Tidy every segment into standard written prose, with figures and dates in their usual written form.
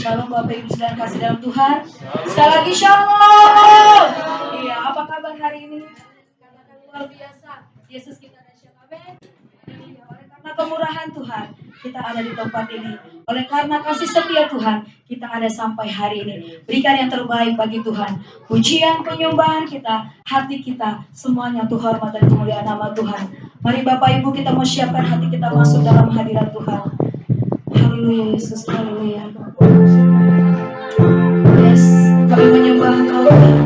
Shalom Bapak Ibu Saudara kasih dalam Tuhan. Sekali lagi shalom. Iya, apa kabar hari ini? Katakan luar biasa. Yesus kita dahsyat. Amin. Oleh karena kemurahan Tuhan, kita ada di tempat ini. Oleh karena kasih setia Tuhan, kita ada sampai hari ini. Berikan yang terbaik bagi Tuhan. Pujian, penyembahan kita, hati kita, semuanya untuk hormat dan kemuliaan nama Tuhan. Mari Bapak Ibu kita mau siapkan hati kita masuk dalam hadirat Tuhan. Haleluya Yesus, haleluya. Yes, kami menyembah Engkau Tuhan.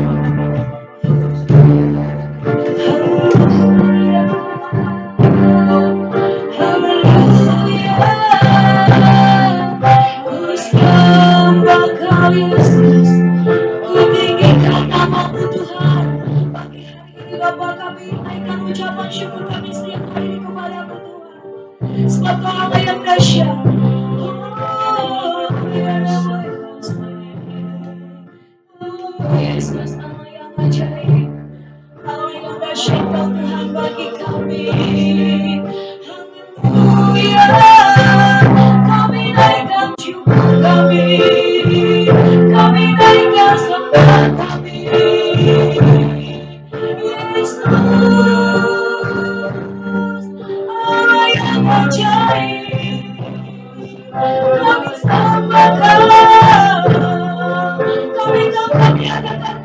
Yesus, ku tinggikan nama-Mu Tuhan. Pagi hari ini Bapa kami naikkan ucapan syukur kami setiap hari kepada-Mu Tuhan. Sebab Kau Allah yang dahsyat. Yesus Allah yang ajaib, Allah yang dahsyat Kau Tuhan bagi kami. Haleluya, kami naikkan syukur kami, kami naikkan sembah kami. Yesus Allah yang ajaib, kami sembah Kau, kami dapat diadakan.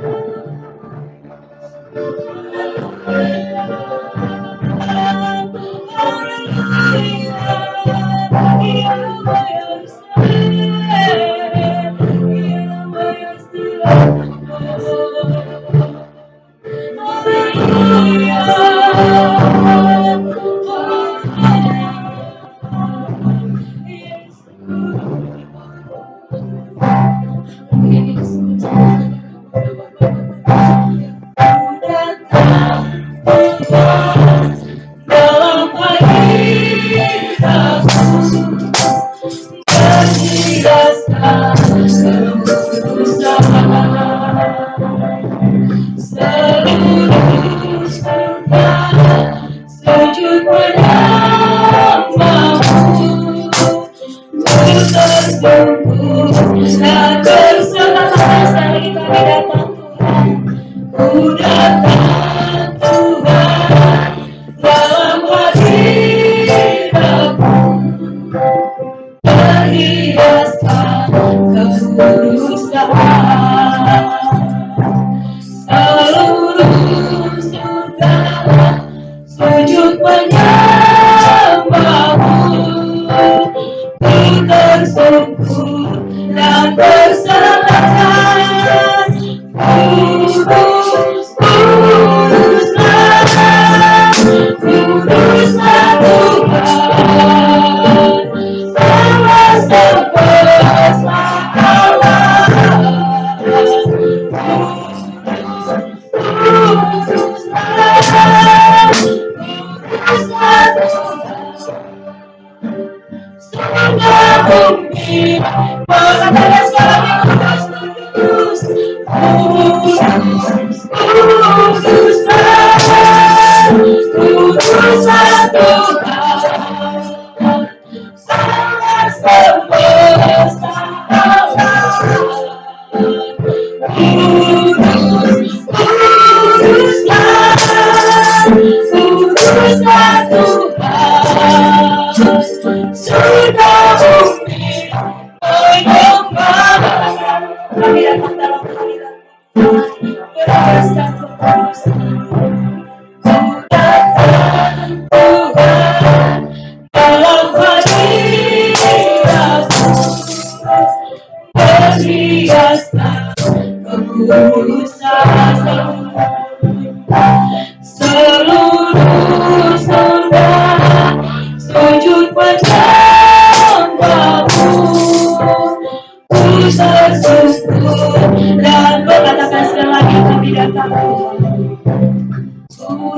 bersyukur dan berkatakan sekali lagi kami datang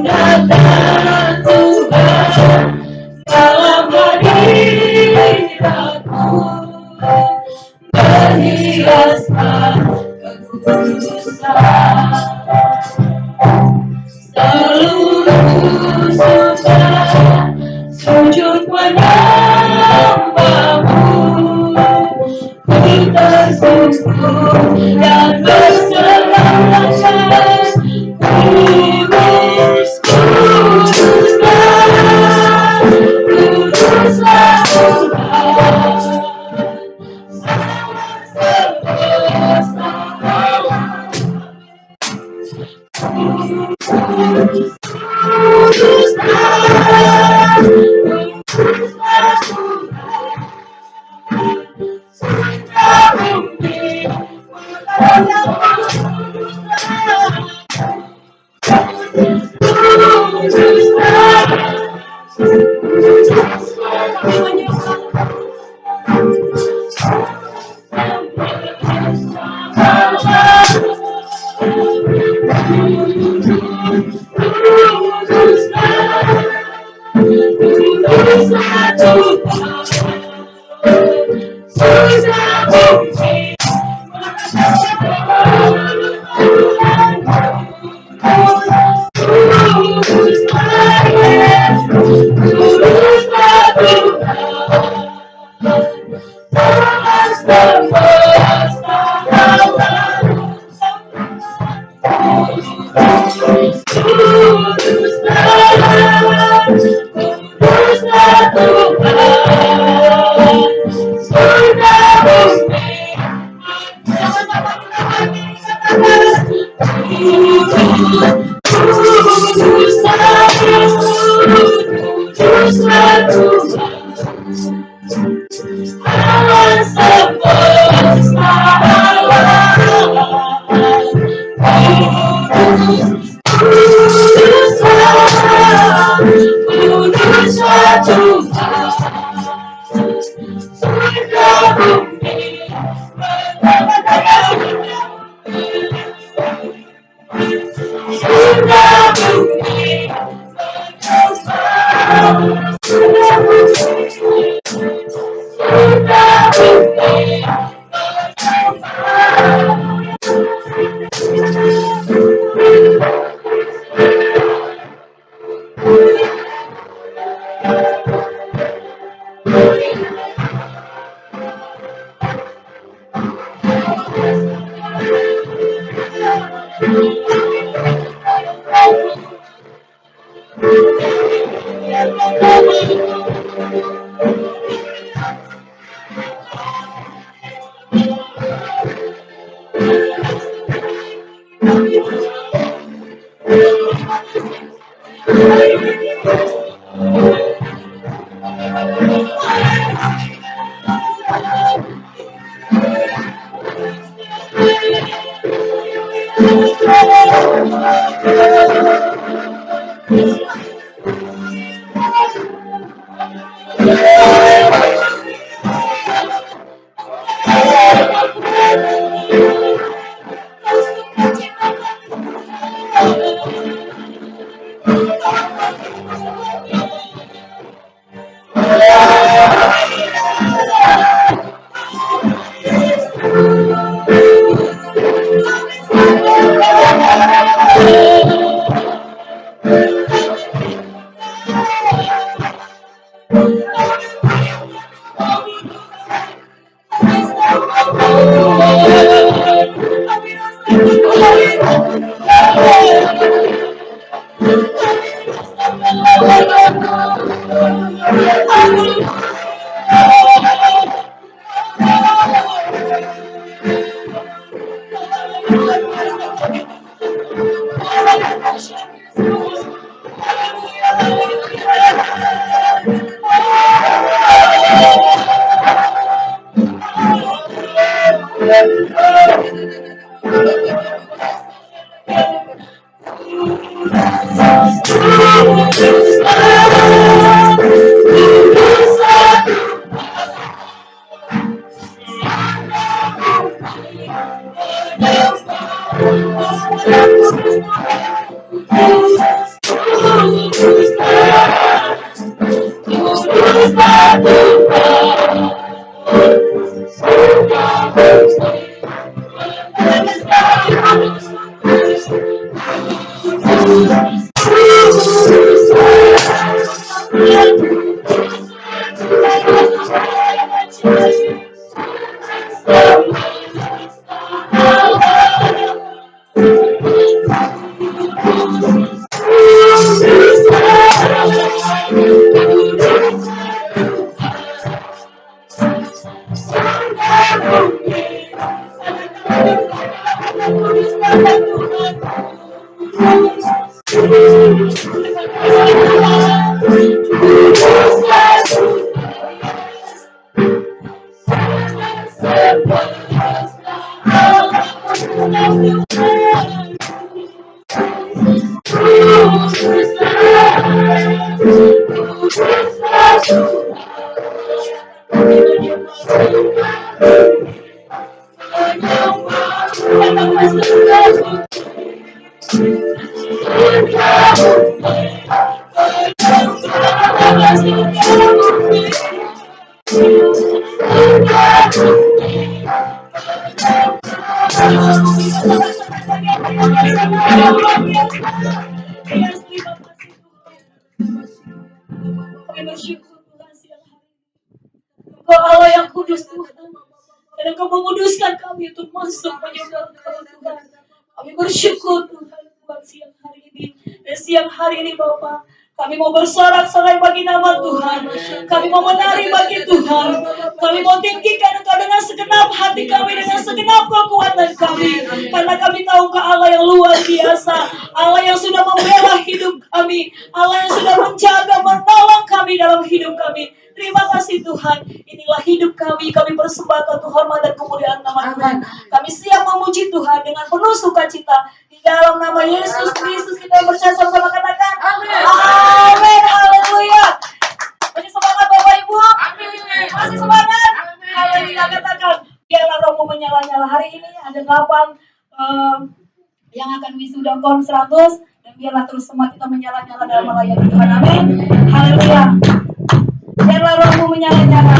datang Tuhan dalam hadiratmu berhiaskan kekudusan seluruh sujud menyembahmu kita syukur dan berserah kudus kuduslah kuduslah Engkau Allah yang kudus Tuhan. Dan Engkau menguduskan kami untuk masuk menyembah Engkau Tuhan. Kami bersyukur Tuhan buat siang hari ini. Dan siang hari ini Bapa, kami mau bersorak-sorai bagi nama Tuhan. Kami mau menari bagi Tuhan. Kami mau tinggikan Engkau dengan segenap hati kami, dengan segenap kekuatan kami. Karena kami tahu Engkau Allah yang luar biasa. Allah yang sudah membela hidup kami. Allah yang sudah menjaga, menolong kami dalam hidup kami. Terima kasih Tuhan. Inilah hidup kami. Kami bersembahkan Tuhan dan kemuliaan nama Tuhan. Kami siap memuji Tuhan dengan penuh sukacita. Di dalam nama Yesus Kristus kita bersama sama katakan amin. Haleluya. Masih semangat Bapak Ibu? Masih semangat? Haleluya. Katakan biarlah rohmu menyala-nyala. Hari ini ada 8 yang akan wisuda PON 100. Dan biarlah terus semua kita menyala-nyala dalam melayani Tuhan. Amin. Haleluya. Biarlah rohmu menyala-nyala.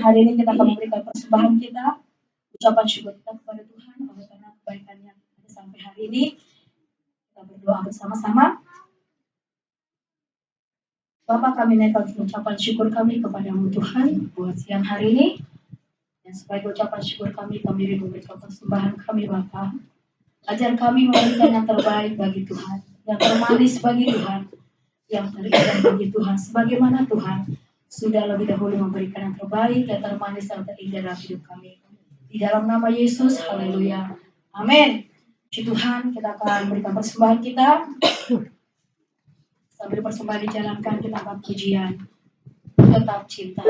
Hari ini kita akan memberikan persembahan kita, ucapan syukur kita kepada Tuhan karena kebaikannya sampai hari ini. Kita berdoa bersama-sama. Bapa, kami naikkan ucapan syukur kami kepadamu Tuhan buat siang hari ini. Dan sebagai ucapan syukur kami memberikan persembahan kami Bapa. Ajar kami memberikan yang terbaik bagi Tuhan, yang termanis bagi Tuhan, yang terindah bagi Tuhan, sebagaimana Tuhan sudah lebih dahulu memberikan yang terbaik, yang termanis, dan terindah dalam hidup kami. Di dalam nama Yesus, haleluya. Amin. Puji Tuhan, kita akan berikan persembahan kita. Sambil persembahan dijalankan, kita akan pujian. Tetap cinta.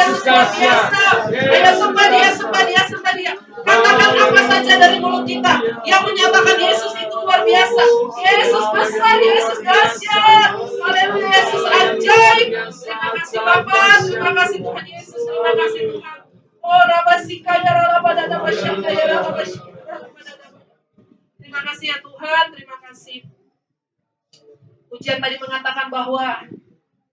Yesus luar biasa. Ayo sembah dia. Katakan apa saja dari mulut kita yang menyatakan Yesus itu luar biasa. Yesus besar, Yesus dahsyat. Haleluya, Yesus ajaib. Terima kasih Bapa, terima kasih Tuhan Yesus, terima kasih Tuhan. Oh, Rabasika ya Rabadada Basyaka ya Rabasika. Terima kasih ya Tuhan, terima kasih. Ujian tadi mengatakan bahwa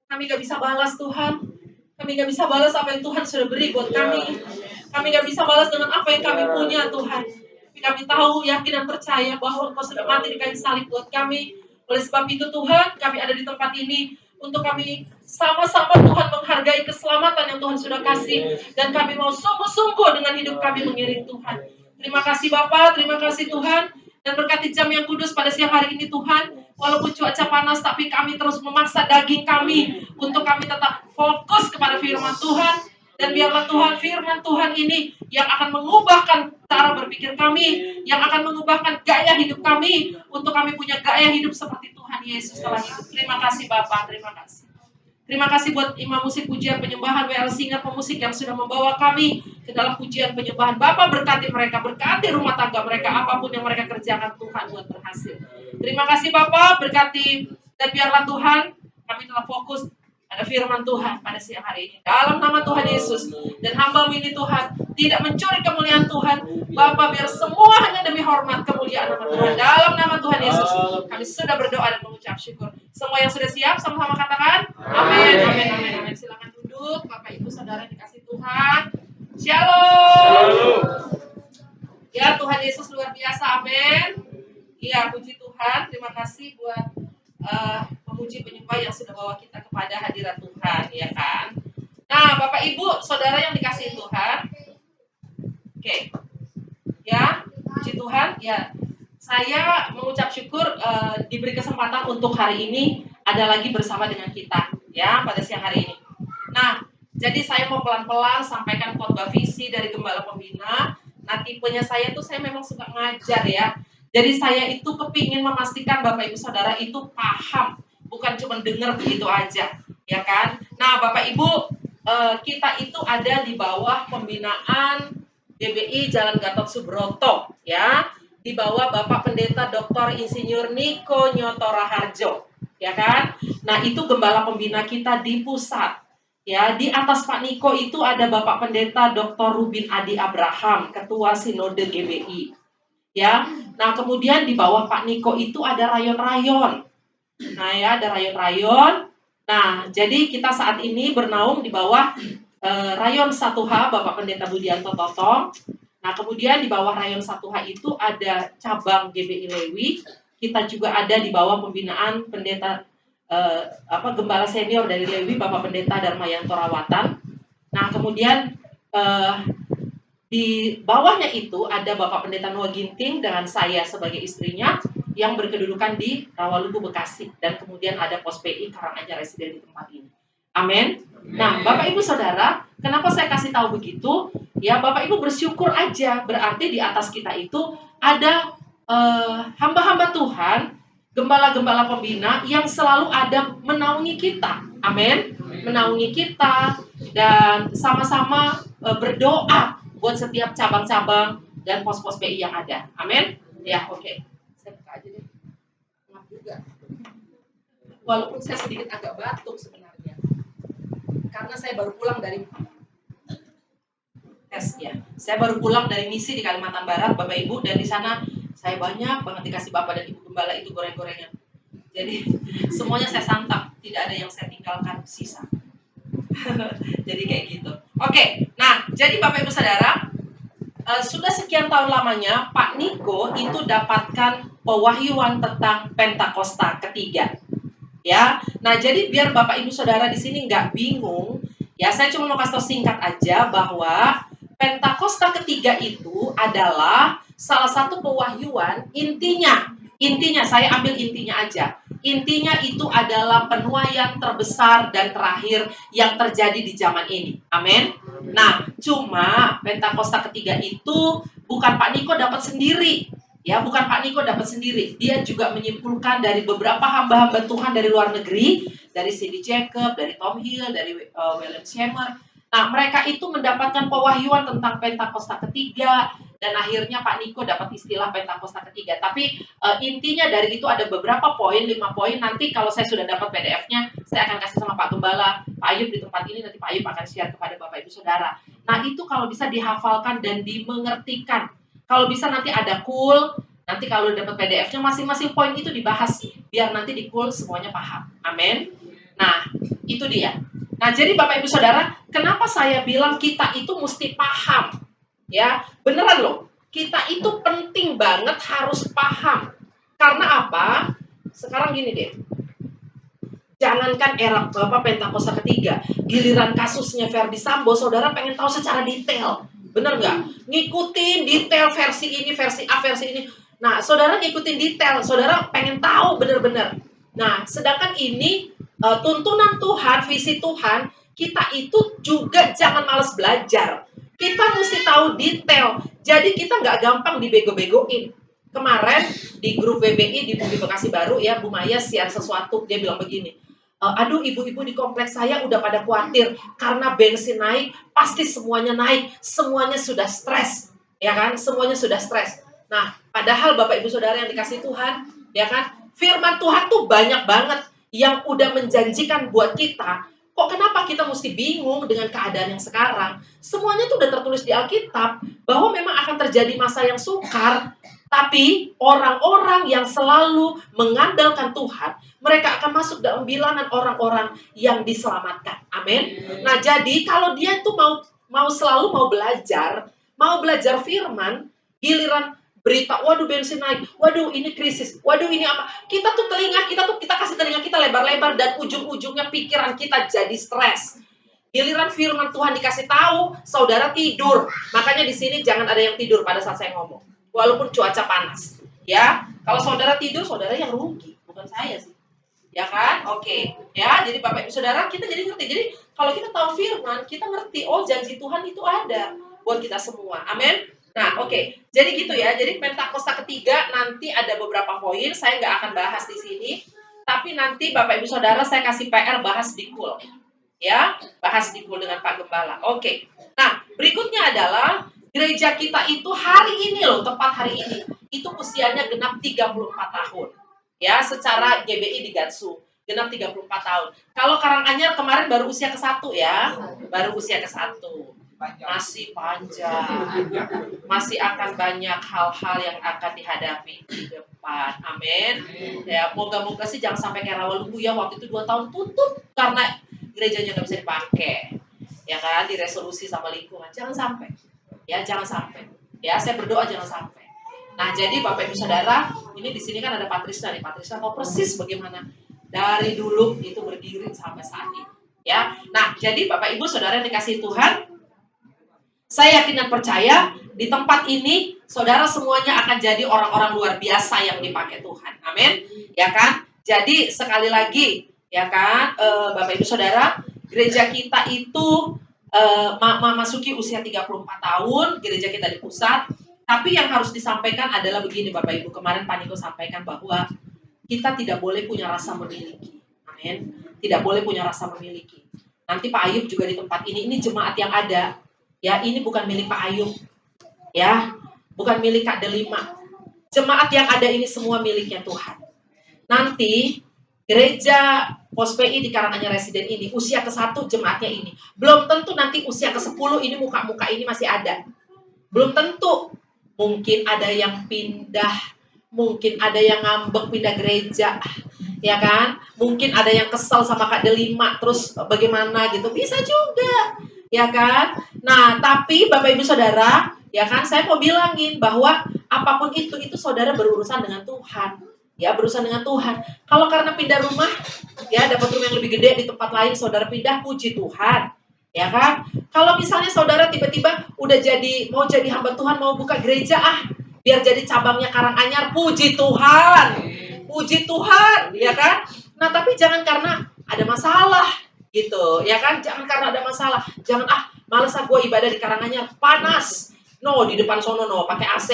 kami gak bisa balas Tuhan. Kami gak bisa balas apa yang Tuhan sudah beri buat kami. Kami gak bisa balas dengan apa yang kami punya Tuhan. Tapi kami tahu, yakin dan percaya bahwa Engkau sudah mati di kayu salib buat kami. Oleh sebab itu Tuhan, kami ada di tempat ini untuk kami sama-sama Tuhan menghargai keselamatan yang Tuhan sudah kasih. Dan kami mau sungguh-sungguh dengan hidup kami mengiring Tuhan. Terima kasih Bapa, terima kasih Tuhan. Dan berkati jam yang kudus pada siang hari ini Tuhan. Walaupun cuaca panas, tapi kami terus memaksa daging kami untuk kami tetap fokus kepada firman Tuhan. Dan biarlah Tuhan, firman Tuhan ini yang akan mengubahkan cara berpikir kami, yang akan mengubahkan gaya hidup kami, untuk kami punya gaya hidup seperti Tuhan Yesus telah hidup. Terima kasih Bapak, terima kasih. Terima kasih buat imam musik pujian penyembahan WL Singer pemusik yang sudah membawa kami ke dalam pujian penyembahan. Bapak berkati mereka, berkati rumah tangga mereka, apapun yang mereka kerjakan Tuhan buat berhasil. Terima kasih Bapak, berkati dan biarlah Tuhan kami telah fokus pada firman Tuhan pada siang hari ini. Dalam nama Tuhan Yesus dan hamba-Mu ini Tuhan tidak mencuri kemuliaan Tuhan. Bapak biar semua hanya demi hormat kemuliaan nama Tuhan. Dalam nama Tuhan Yesus kami sudah berdoa dan mengucap syukur. Semua yang sudah siap sama-sama katakan amin, amin, amin, amin. Silakan duduk Bapak Ibu Saudara dikasih Tuhan. Shalom. Ya Tuhan Yesus luar biasa, amin. Iya puji Tuhan. Terima kasih buat memuji penyembah yang sudah bawa kita kepada hadirat Tuhan, ya kan? Nah, Bapak Ibu, Saudara yang dikasihi Tuhan, oke, ya, puji Tuhan, ya, saya mengucap syukur diberi kesempatan untuk hari ini ada lagi bersama dengan kita, ya, pada siang hari ini. Nah, jadi saya mau pelan-pelan sampaikan khotbah visi dari Gembala Pembina. Nah, tipenya saya tuh saya memang suka ngajar ya. Jadi saya itu kepingin memastikan Bapak Ibu Saudara itu paham, bukan cuma dengar begitu aja, ya kan? Nah, Bapak Ibu, kita itu ada di bawah pembinaan GBI Jalan Gatot Subroto, ya, di bawah Bapak Pendeta Dr. Insinyur Niko Nyoto Raharjo, ya kan? Nah, itu gembala pembina kita di pusat. Ya, di atas Pak Niko itu ada Bapak Pendeta Dr. Rubin Adi Abraham, Ketua Sinode GBI. Ya, nah kemudian di bawah Pak Niko itu ada rayon-rayon. Nah ya, ada rayon-rayon. Nah, jadi kita saat ini bernaung di bawah rayon 1H Bapak Pendeta Budianto Totong. Nah, kemudian di bawah rayon 1H itu ada cabang GBI Lewi. Kita juga ada di bawah pembinaan pendeta gembala senior dari Lewi Bapak Pendeta Darmayanto Rawatan. Nah, kemudian di bawahnya itu ada Bapak Pendeta Noah Ginting dengan saya sebagai istrinya yang berkedudukan di Rawalubu Bekasi, dan kemudian ada pos PI Karanganyar residen di tempat ini. Amin. Nah, Bapak Ibu Saudara, kenapa saya kasih tahu begitu? Ya, Bapak Ibu bersyukur aja, berarti di atas kita itu ada hamba-hamba Tuhan, gembala-gembala pembina yang selalu ada menaungi kita. Amin. Menaungi kita dan sama-sama berdoa buat setiap cabang-cabang dan pos-pos PI yang ada. Amin. Ya, oke. Saya buka aja deh. Ngap juga. Walaupun saya sedikit agak batuk sebenarnya. Karena saya baru pulang dari tes ya. Saya baru pulang dari misi di Kalimantan Barat, Bapak Ibu, dan di sana saya banyak banget dikasih Bapak dan Ibu Gembala itu goreng-gorengan. Jadi semuanya saya santap, tidak ada yang saya tinggalkan sisa. Jadi kayak gitu. Oke, nah jadi Bapak Ibu Saudara, sudah sekian tahun lamanya Pak Niko itu dapatkan pewahyuan tentang Pentakosta ketiga. Ya, nah jadi biar Bapak Ibu Saudara di sini nggak bingung, ya saya cuma mau kasih tahu singkat aja bahwa Pentakosta ketiga itu adalah salah satu pewahyuan intinya saya ambil intinya aja. Intinya itu adalah penuaian terbesar dan terakhir yang terjadi di zaman ini. Amin. Nah, cuma Pentakosta ketiga itu bukan Pak Niko dapat sendiri. Ya, bukan Pak Niko dapat sendiri. Dia juga menyimpulkan dari beberapa hamba-hamba Tuhan dari luar negeri, dari Cindy Jacob, dari Tom Hill, dari William Schemer. Nah, mereka itu mendapatkan pewahyuan tentang Pentakosta ketiga, dan akhirnya Pak Niko dapat istilah Pentakosta ketiga. Tapi intinya dari itu ada beberapa poin, 5 poin. Nanti kalau saya sudah dapat PDF-nya, saya akan kasih sama Pak Gembala, Pak Ayub di tempat ini, nanti Pak Ayub akan share kepada Bapak Ibu Saudara. Nah, itu kalau bisa dihafalkan dan dimengertikan. Kalau bisa nanti ada nanti kalau dapat PDF-nya masing-masing poin itu dibahas, biar nanti di semuanya paham. Amin. Nah, itu dia. Nah, jadi Bapak Ibu Saudara, kenapa saya bilang kita itu mesti paham? Ya, beneran loh. Kita itu penting banget harus paham. Karena apa? Sekarang gini deh. Jangankan era Pentakosta ketiga, giliran kasusnya Verdi Sambo, saudara pengen tahu secara detail. Bener nggak? Ngikutin detail versi ini, versi A, versi ini. Nah, saudara ngikutin detail, saudara pengen tahu bener-bener. Nah, sedangkan ini tuntunan Tuhan, visi Tuhan, kita itu juga jangan malas belajar. Kita mesti tahu detail. Jadi kita nggak gampang dibego-begoin. Kemarin di grup WBI di Bumi Bekasi Baru ya, Bu Maya share sesuatu. Dia bilang begini, aduh ibu-ibu di kompleks saya udah pada khawatir karena bensin naik, pasti semuanya naik, semuanya sudah stres. Ya kan? Semuanya sudah stres. Nah, padahal Bapak Ibu Saudara yang dikasih Tuhan, ya kan? Firman Tuhan tuh banyak banget yang udah menjanjikan buat kita. Kok kenapa kita mesti bingung dengan keadaan yang sekarang? Semuanya tuh udah tertulis di Alkitab bahwa memang akan terjadi masa yang sukar, tapi orang-orang yang selalu mengandalkan Tuhan, mereka akan masuk dalam bilangan orang-orang yang diselamatkan. Amin. Nah, jadi kalau dia tuh mau selalu mau belajar firman, giliran berita, waduh bensin naik, waduh ini krisis, waduh ini apa. Kita kasih telinga kita lebar-lebar dan ujung-ujungnya pikiran kita jadi stres. Giliran firman Tuhan dikasih tahu, saudara tidur. Makanya di sini jangan ada yang tidur pada saat saya ngomong. Walaupun cuaca panas. Ya, kalau saudara tidur, saudara yang rugi, bukan saya sih. Ya kan? Oke. Ya, jadi Bapak Ibu Saudara, kita jadi ngerti. Jadi kalau kita tahu firman, kita ngerti, oh janji Tuhan itu ada buat kita semua. Amin. Nah, oke. Jadi gitu ya. Jadi Pentakosta ketiga nanti ada beberapa poin. Saya nggak akan bahas di sini. Tapi nanti Bapak Ibu Saudara saya kasih PR bahas di ya, bahas di dengan Pak Gembala. Oke. Nah, berikutnya adalah gereja kita itu hari ini loh, tepat hari ini. Itu usianya genap 34 tahun. Ya, secara GBI di Gatsu. Genap 34 tahun. Kalau Karanganyar kemarin baru usia ke-1 ya. Baru usia ke-1. Masih panjang. Masih akan banyak hal-hal yang akan dihadapi di depan. Amin. Ya, moga-moga sih jangan sampai kayak Rawalumbu ya. Waktu itu 2 tahun tutup karena gerejanya nggak bisa dipakai. Ya kan, diresolusi sama lingkungan. Jangan sampai. Ya, jangan sampai. Ya, saya berdoa jangan sampai. Nah, jadi Bapak Ibu Saudara, ini di sini kan ada Patrisna nih. Patrisna tahu persis bagaimana dari dulu itu berdiri sampai saat ini. Ya. Nah, jadi Bapak Ibu Saudara yang dikasihi Tuhan, saya yakin dan percaya di tempat ini saudara semuanya akan jadi orang-orang luar biasa yang dipakai Tuhan. Amin. Ya kan? Jadi sekali lagi, ya kan, Bapak Ibu Saudara, gereja kita itu memasuki usia 34 tahun, gereja kita di pusat. Tapi yang harus disampaikan adalah begini Bapak Ibu, kemarin Pak Niko sampaikan bahwa kita tidak boleh punya rasa memiliki. Amin. Tidak boleh punya rasa memiliki. Nanti Pak Ayub juga di tempat ini jemaat yang ada. Ya, ini bukan milik Pak Ayub. Ya, bukan milik Kak Delima. Jemaat yang ada ini semua miliknya Tuhan. Nanti gereja POSPI di Karanganyar Residen ini usia ke-1 jemaatnya ini. Belum tentu nanti usia ke-10 ini muka-muka ini masih ada. Belum tentu. Mungkin ada yang pindah, mungkin ada yang ngambek pindah gereja. Ya kan? Mungkin ada yang kesal sama Kak Delima terus bagaimana gitu. Bisa juga. Ya kan? Nah, tapi Bapak Ibu Saudara, ya kan, saya mau bilangin bahwa apapun itu saudara berurusan dengan Tuhan. Ya, berurusan dengan Tuhan. Kalau karena pindah rumah, ya dapat rumah yang lebih gede di tempat lain, saudara pindah, puji Tuhan. Ya kan? Kalau misalnya saudara tiba-tiba udah mau jadi hamba Tuhan, mau buka gereja biar jadi cabangnya Karanganyar, puji Tuhan. Puji Tuhan, ya kan? Nah, tapi jangan karena ada masalah gitu, ya kan? Jangan karena ada masalah. Jangan males gue ibadah di Karanganyar, panas. No, di depan sono pakai AC.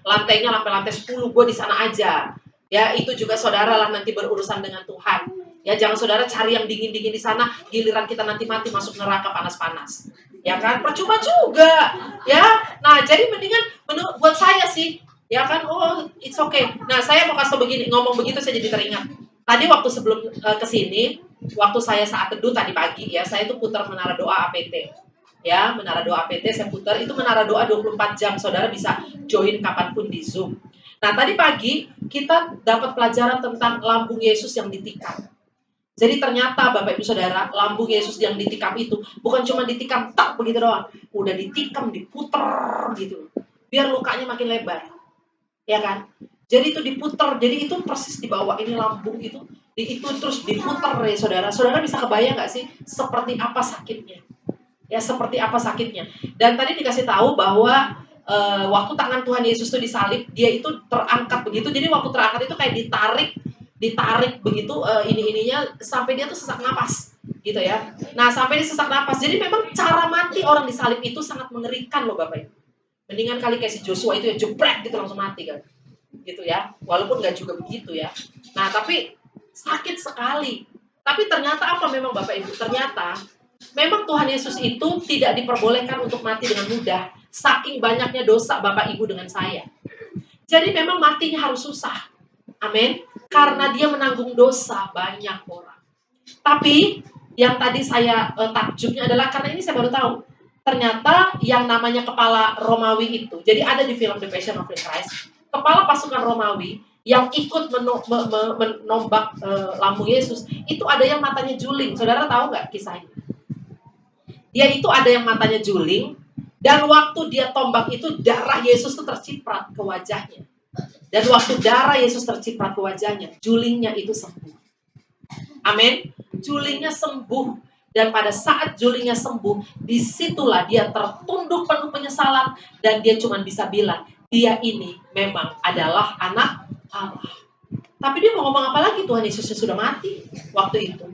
Lantainya lantai 10, gue di sana aja. Ya, itu juga saudara lah nanti berurusan dengan Tuhan. Ya, jangan saudara cari yang dingin-dingin di sana, giliran kita nanti mati masuk neraka panas-panas. Ya kan? Percuma juga. Ya. Nah, jadi mendingan buat saya sih, ya kan? Oh, it's okay. Nah, saya mau kasih tau begini, ngomong begitu saya jadi teringat. Tadi waktu sebelum ke sini, waktu saya saat teduh tadi pagi ya, saya itu putar menara doa APT. Ya, menara doa APT saya putar, itu menara doa 24 jam. Saudara bisa join kapanpun di Zoom. Nah, tadi pagi kita dapat pelajaran tentang lambung Yesus yang ditikam. Jadi ternyata Bapak Ibu Saudara, lambung Yesus yang ditikam itu bukan cuma ditikam tak begitu doang, udah ditikam, diputer gitu. Biar lukanya makin lebar. Ya kan? Jadi itu diputer, jadi itu persis di bawah ini lambung itu terus diputer ya Saudara. Saudara bisa kebayang nggak sih seperti apa sakitnya? Ya seperti apa sakitnya. Dan tadi dikasih tahu bahwa waktu tangan Tuhan Yesus itu disalib, dia itu terangkat begitu. Jadi waktu terangkat itu kayak ditarik begitu ininya sampai dia tuh sesak napas gitu ya. Nah, sampai dia sesak napas. Jadi memang cara mati orang disalib itu sangat mengerikan loh Bapak Ibu. Mendingan kali kayak si Joshua itu ya jebrek gitu langsung mati kan. Gitu ya. Walaupun nggak juga begitu ya. Nah, tapi sakit sekali. Tapi ternyata apa memang Bapak Ibu? Ternyata memang Tuhan Yesus itu tidak diperbolehkan untuk mati dengan mudah. Saking banyaknya dosa Bapak Ibu dengan saya. Jadi memang matinya harus susah. Amin. Karena dia menanggung dosa banyak orang. Tapi yang tadi saya takjubnya adalah karena ini saya baru tahu. Ternyata yang namanya kepala Romawi itu, jadi ada di film The Passion of the Christ, kepala pasukan Romawi yang ikut menombak lambung Yesus, itu ada yang matanya juling. Saudara tahu nggak kisahnya? Dia itu ada yang matanya juling, dan waktu dia tombak itu darah Yesus itu terciprat ke wajahnya. Dan waktu darah Yesus terciprat ke wajahnya, julingnya itu sembuh. Amin. Julingnya sembuh. Dan pada saat julingnya sembuh, disitulah dia tertunduk penuh penyesalan. Dan dia cuma bisa bilang, dia ini memang adalah anak Allah. Tapi dia mau ngomong apa lagi? Tuhan Yesusnya sudah mati waktu itu.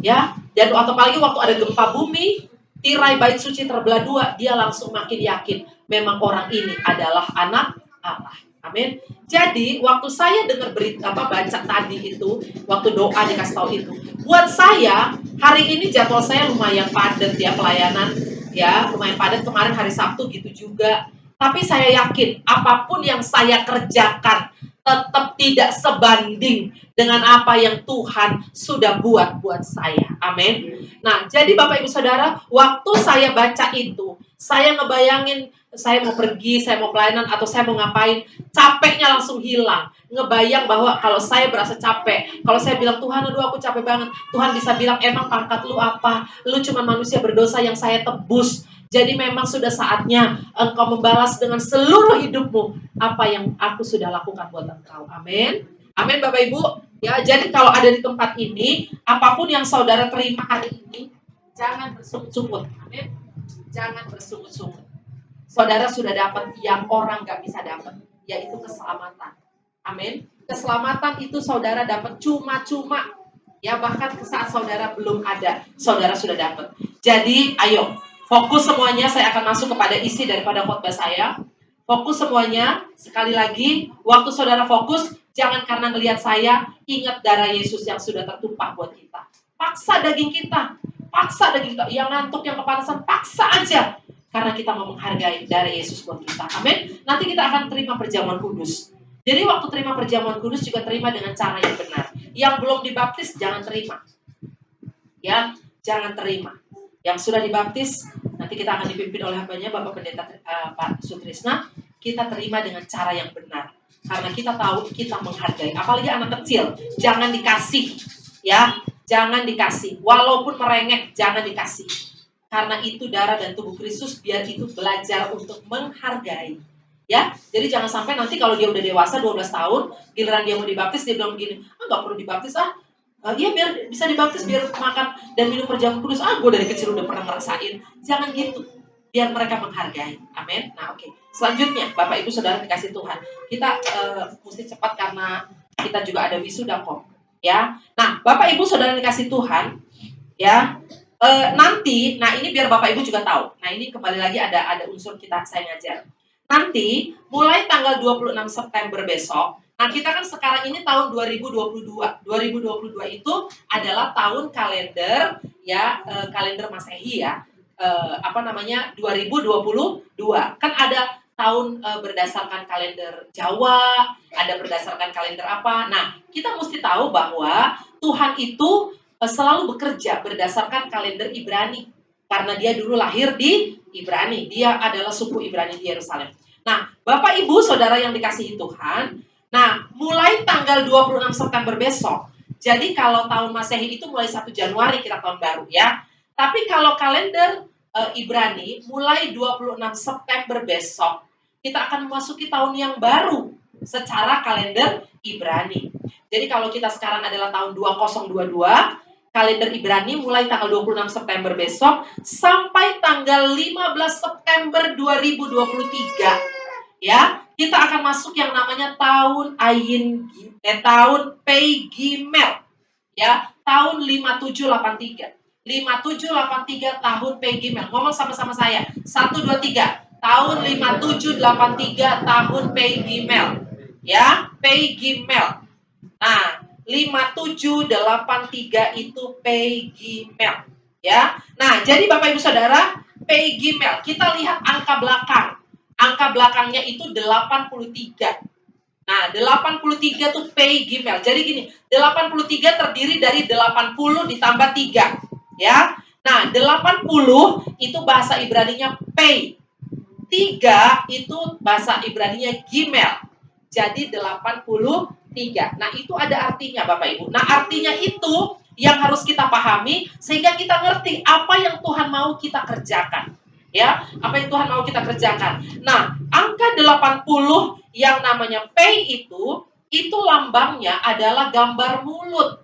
Ya, dan atau apalagi waktu ada gempa bumi, tirai bait suci terbelah dua, dia langsung makin yakin memang orang ini adalah anak Allah. Amin. Jadi waktu saya dengar berita baca tadi itu, waktu doa dikasih tahu itu, buat saya hari ini jadwal saya lumayan padat ya pelayanan, ya lumayan padat. Kemarin hari Sabtu gitu juga. Tapi saya yakin apapun yang saya kerjakan tetap tidak sebanding dengan apa yang Tuhan sudah buat saya. Amin. Nah, jadi Bapak Ibu Saudara, waktu saya baca itu, saya ngebayangin saya mau pergi, saya mau pelayanan, atau saya mau ngapain, capeknya langsung hilang. Ngebayang bahwa kalau saya berasa capek, kalau saya bilang, Tuhan, aduh aku capek banget, Tuhan bisa bilang, emang pangkat lu apa? Lu cuma manusia berdosa yang saya tebus. Jadi memang sudah saatnya engkau membalas dengan seluruh hidupmu apa yang aku sudah lakukan buat engkau. Amin. Amin Bapak Ibu. Ya, jadi kalau ada di tempat ini, apapun yang saudara terima hari ini, jangan bersungut-sungut. Amin. Jangan bersungut-sungut. Saudara sudah dapat yang orang gak bisa dapat, yaitu keselamatan. Amin. Keselamatan itu saudara dapat cuma-cuma. Ya, bahkan saat saudara belum ada, saudara sudah dapat. Jadi, ayo, fokus semuanya. Saya akan masuk kepada isi daripada khotbah saya. Fokus semuanya. Sekali lagi, waktu saudara fokus, jangan karena melihat saya, ingat darah Yesus yang sudah tertumpah buat kita. Paksa daging kita. Paksa daging kita. Yang ngantuk, yang kepanasan, paksa aja. Karena kita mau menghargai darah Yesus buat kita. Amin. Nanti kita akan terima perjamuan kudus. Jadi waktu terima perjamuan kudus juga terima dengan cara yang benar. Yang belum dibaptis jangan terima. Ya, jangan terima. Yang sudah dibaptis, nanti kita akan dipimpin oleh hambanya Bapak Pendeta Pak Sutrisna. Kita terima dengan cara yang benar. Karena kita tahu kita menghargai. Apalagi anak kecil, jangan dikasih. Ya, jangan dikasih. Walaupun merengek, jangan dikasih. Karena itu darah dan tubuh Kristus, biar itu belajar untuk menghargai. Ya, jadi jangan sampai nanti kalau dia udah dewasa 12 tahun, giliran dia mau dibaptis, dia bilang begini, gak perlu dibaptis dia biar bisa dibaptis, biar makan dan minum perjamuan kudus, gue dari kecil udah pernah ngerasain. Jangan gitu, biar mereka menghargai. Amin. Nah, oke. Selanjutnya, Bapak Ibu Saudara dikasih Tuhan, kita mesti cepat karena kita juga ada wisuda kok. Ya, nah Bapak Ibu Saudara dikasih Tuhan, ya. Nanti, nah ini biar Bapak Ibu juga tahu. Nah ini kembali lagi ada unsur saya ngajar. Nanti mulai tanggal 26 September besok. Nah kita kan sekarang ini tahun 2022. 2022 itu adalah tahun kalender ya, kalender Masehi ya. 2022. Kan ada tahun berdasarkan kalender Jawa, ada berdasarkan kalender apa. Nah, kita mesti tahu bahwa Tuhan itu selalu bekerja berdasarkan kalender Ibrani. Karena dia dulu lahir di Ibrani. Dia adalah suku Ibrani di Yerusalem. Nah, Bapak Ibu Saudara yang dikasihi Tuhan, nah, mulai tanggal 26 September besok. Jadi kalau tahun Masehi itu mulai 1 Januari kita tahun baru ya. Tapi kalau kalender Ibrani mulai 26 September besok, kita akan memasuki tahun yang baru secara kalender Ibrani. Jadi kalau kita sekarang adalah tahun 2022, kalender Ibrani mulai tanggal 26 September besok sampai tanggal 15 September 2023. Ya, kita akan masuk yang namanya tahun tahun Pei Gimel. Ya, tahun 5783. 5783 tahun Pei Gimel. Ngomong sama-sama saya. 1 2 3. Tahun 5783 tahun Pei Gimel. Ya, Pei Gimel. Nah, 5783 itu Pei Gimel. Ya. Nah, jadi Bapak Ibu Saudara, Pei Gimel, kita lihat angka belakang. Angka belakangnya itu 83. Nah, 83 itu Pei Gimel. Jadi gini, 83 terdiri dari 80 ditambah 3. Ya. Nah, 80 itu bahasa Ibraninya Pei. 3 itu bahasa Ibraninya Gimel. Jadi 83. Nah, itu ada artinya Bapak Ibu. Nah, artinya itu yang harus kita pahami sehingga kita ngerti apa yang Tuhan mau kita kerjakan. Ya, apa yang Tuhan mau kita kerjakan. Nah, angka 80 yang namanya Pei itu lambangnya adalah gambar mulut.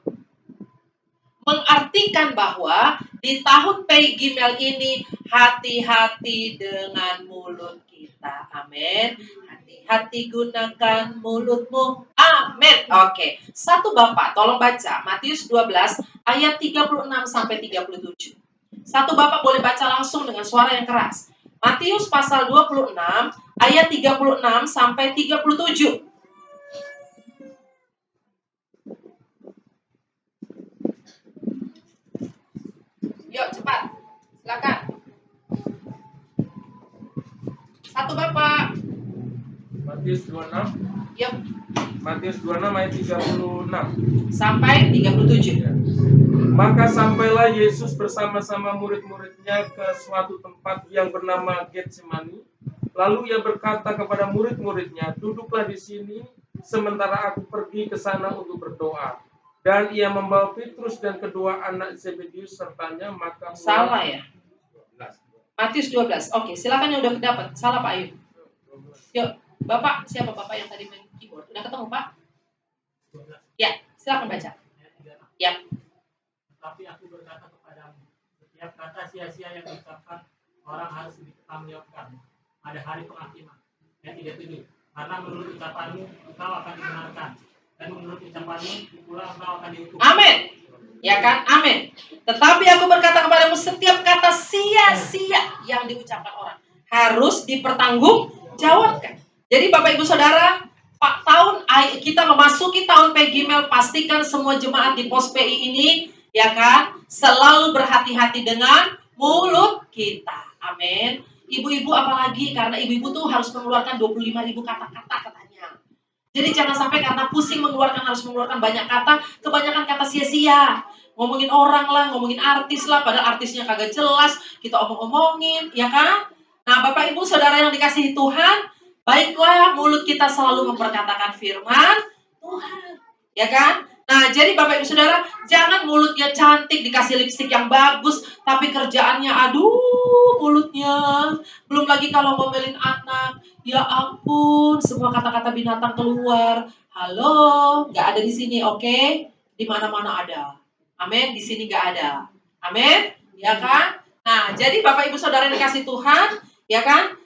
Mengartikan bahwa di tahun Pei Gimel ini hati-hati dengan mulut kita. Amin. Hati-hati gunakan mulutmu. Amin. Oke. Satu Bapak, tolong baca Matius 12 ayat 36 sampai 37. Satu Bapak boleh baca langsung dengan suara yang keras. Matius pasal 26 ayat 36 sampai 37. Yuk cepat. Silakan. Satu Bapak. Matius 26. Yuk. Matius 26 ayat 36 Sampai 37. Maka sampailah Yesus bersama-sama murid-muridnya ke suatu tempat yang bernama Getsemani. Lalu ia berkata kepada murid-muridnya, duduklah di sini sementara aku pergi ke sana untuk berdoa. Dan ia membawa Petrus dan kedua anak Zebedius sertanya, maka salah ya. Matius 12. Oke, silakan yang udah dapat. Salah Pak Ayub. Yuk, Bapak, siapa Bapak yang tadi main keyboard? Udah ketemu Pak? Ya, silakan baca. Ya. Tapi aku berkata kepadamu, setiap kata sia-sia yang diucapkan orang harus dipertanggungjawabkan pada hari penghakiman. Ayat 37. Karena menurut ucapanmu engkau akan dibenarkan, dan menurut ucapanmu pula engkau akan dihukum. Amin. Ya kan? Amin. Tetapi aku berkata kepadamu, setiap kata sia-sia yang diucapkan orang harus dipertanggungjawabkan. Jadi Bapak Ibu Saudara, kita memasuki tahun Pei Gimel, pastikan semua jemaat di pos PI ini, ya kan, selalu berhati-hati dengan mulut kita. Amin. Ibu-ibu apalagi, karena ibu-ibu tuh harus mengeluarkan 25.000 kata-kata katanya. Jadi jangan sampai karena pusing harus mengeluarkan banyak kata, kebanyakan kata sia-sia. Ngomongin orang lah, ngomongin artis lah, padahal artisnya kagak jelas, kita omong-omongin, ya kan? Nah, Bapak Ibu Saudara yang dikasihi Tuhan, baiklah mulut kita selalu memperkatakan firman Tuhan, ya kan? Nah, jadi Bapak Ibu Saudara, jangan mulutnya cantik, dikasih lipstik yang bagus, tapi kerjaannya aduh mulutnya. Belum lagi kalau ngomelin anak, ya ampun, semua kata-kata binatang keluar. Halo, nggak ada di sini, oke? Di mana-mana ada. Amin, di sini nggak ada. Amin, ya kan? Nah, jadi Bapak Ibu Saudara yang dikasih Tuhan, ya kan?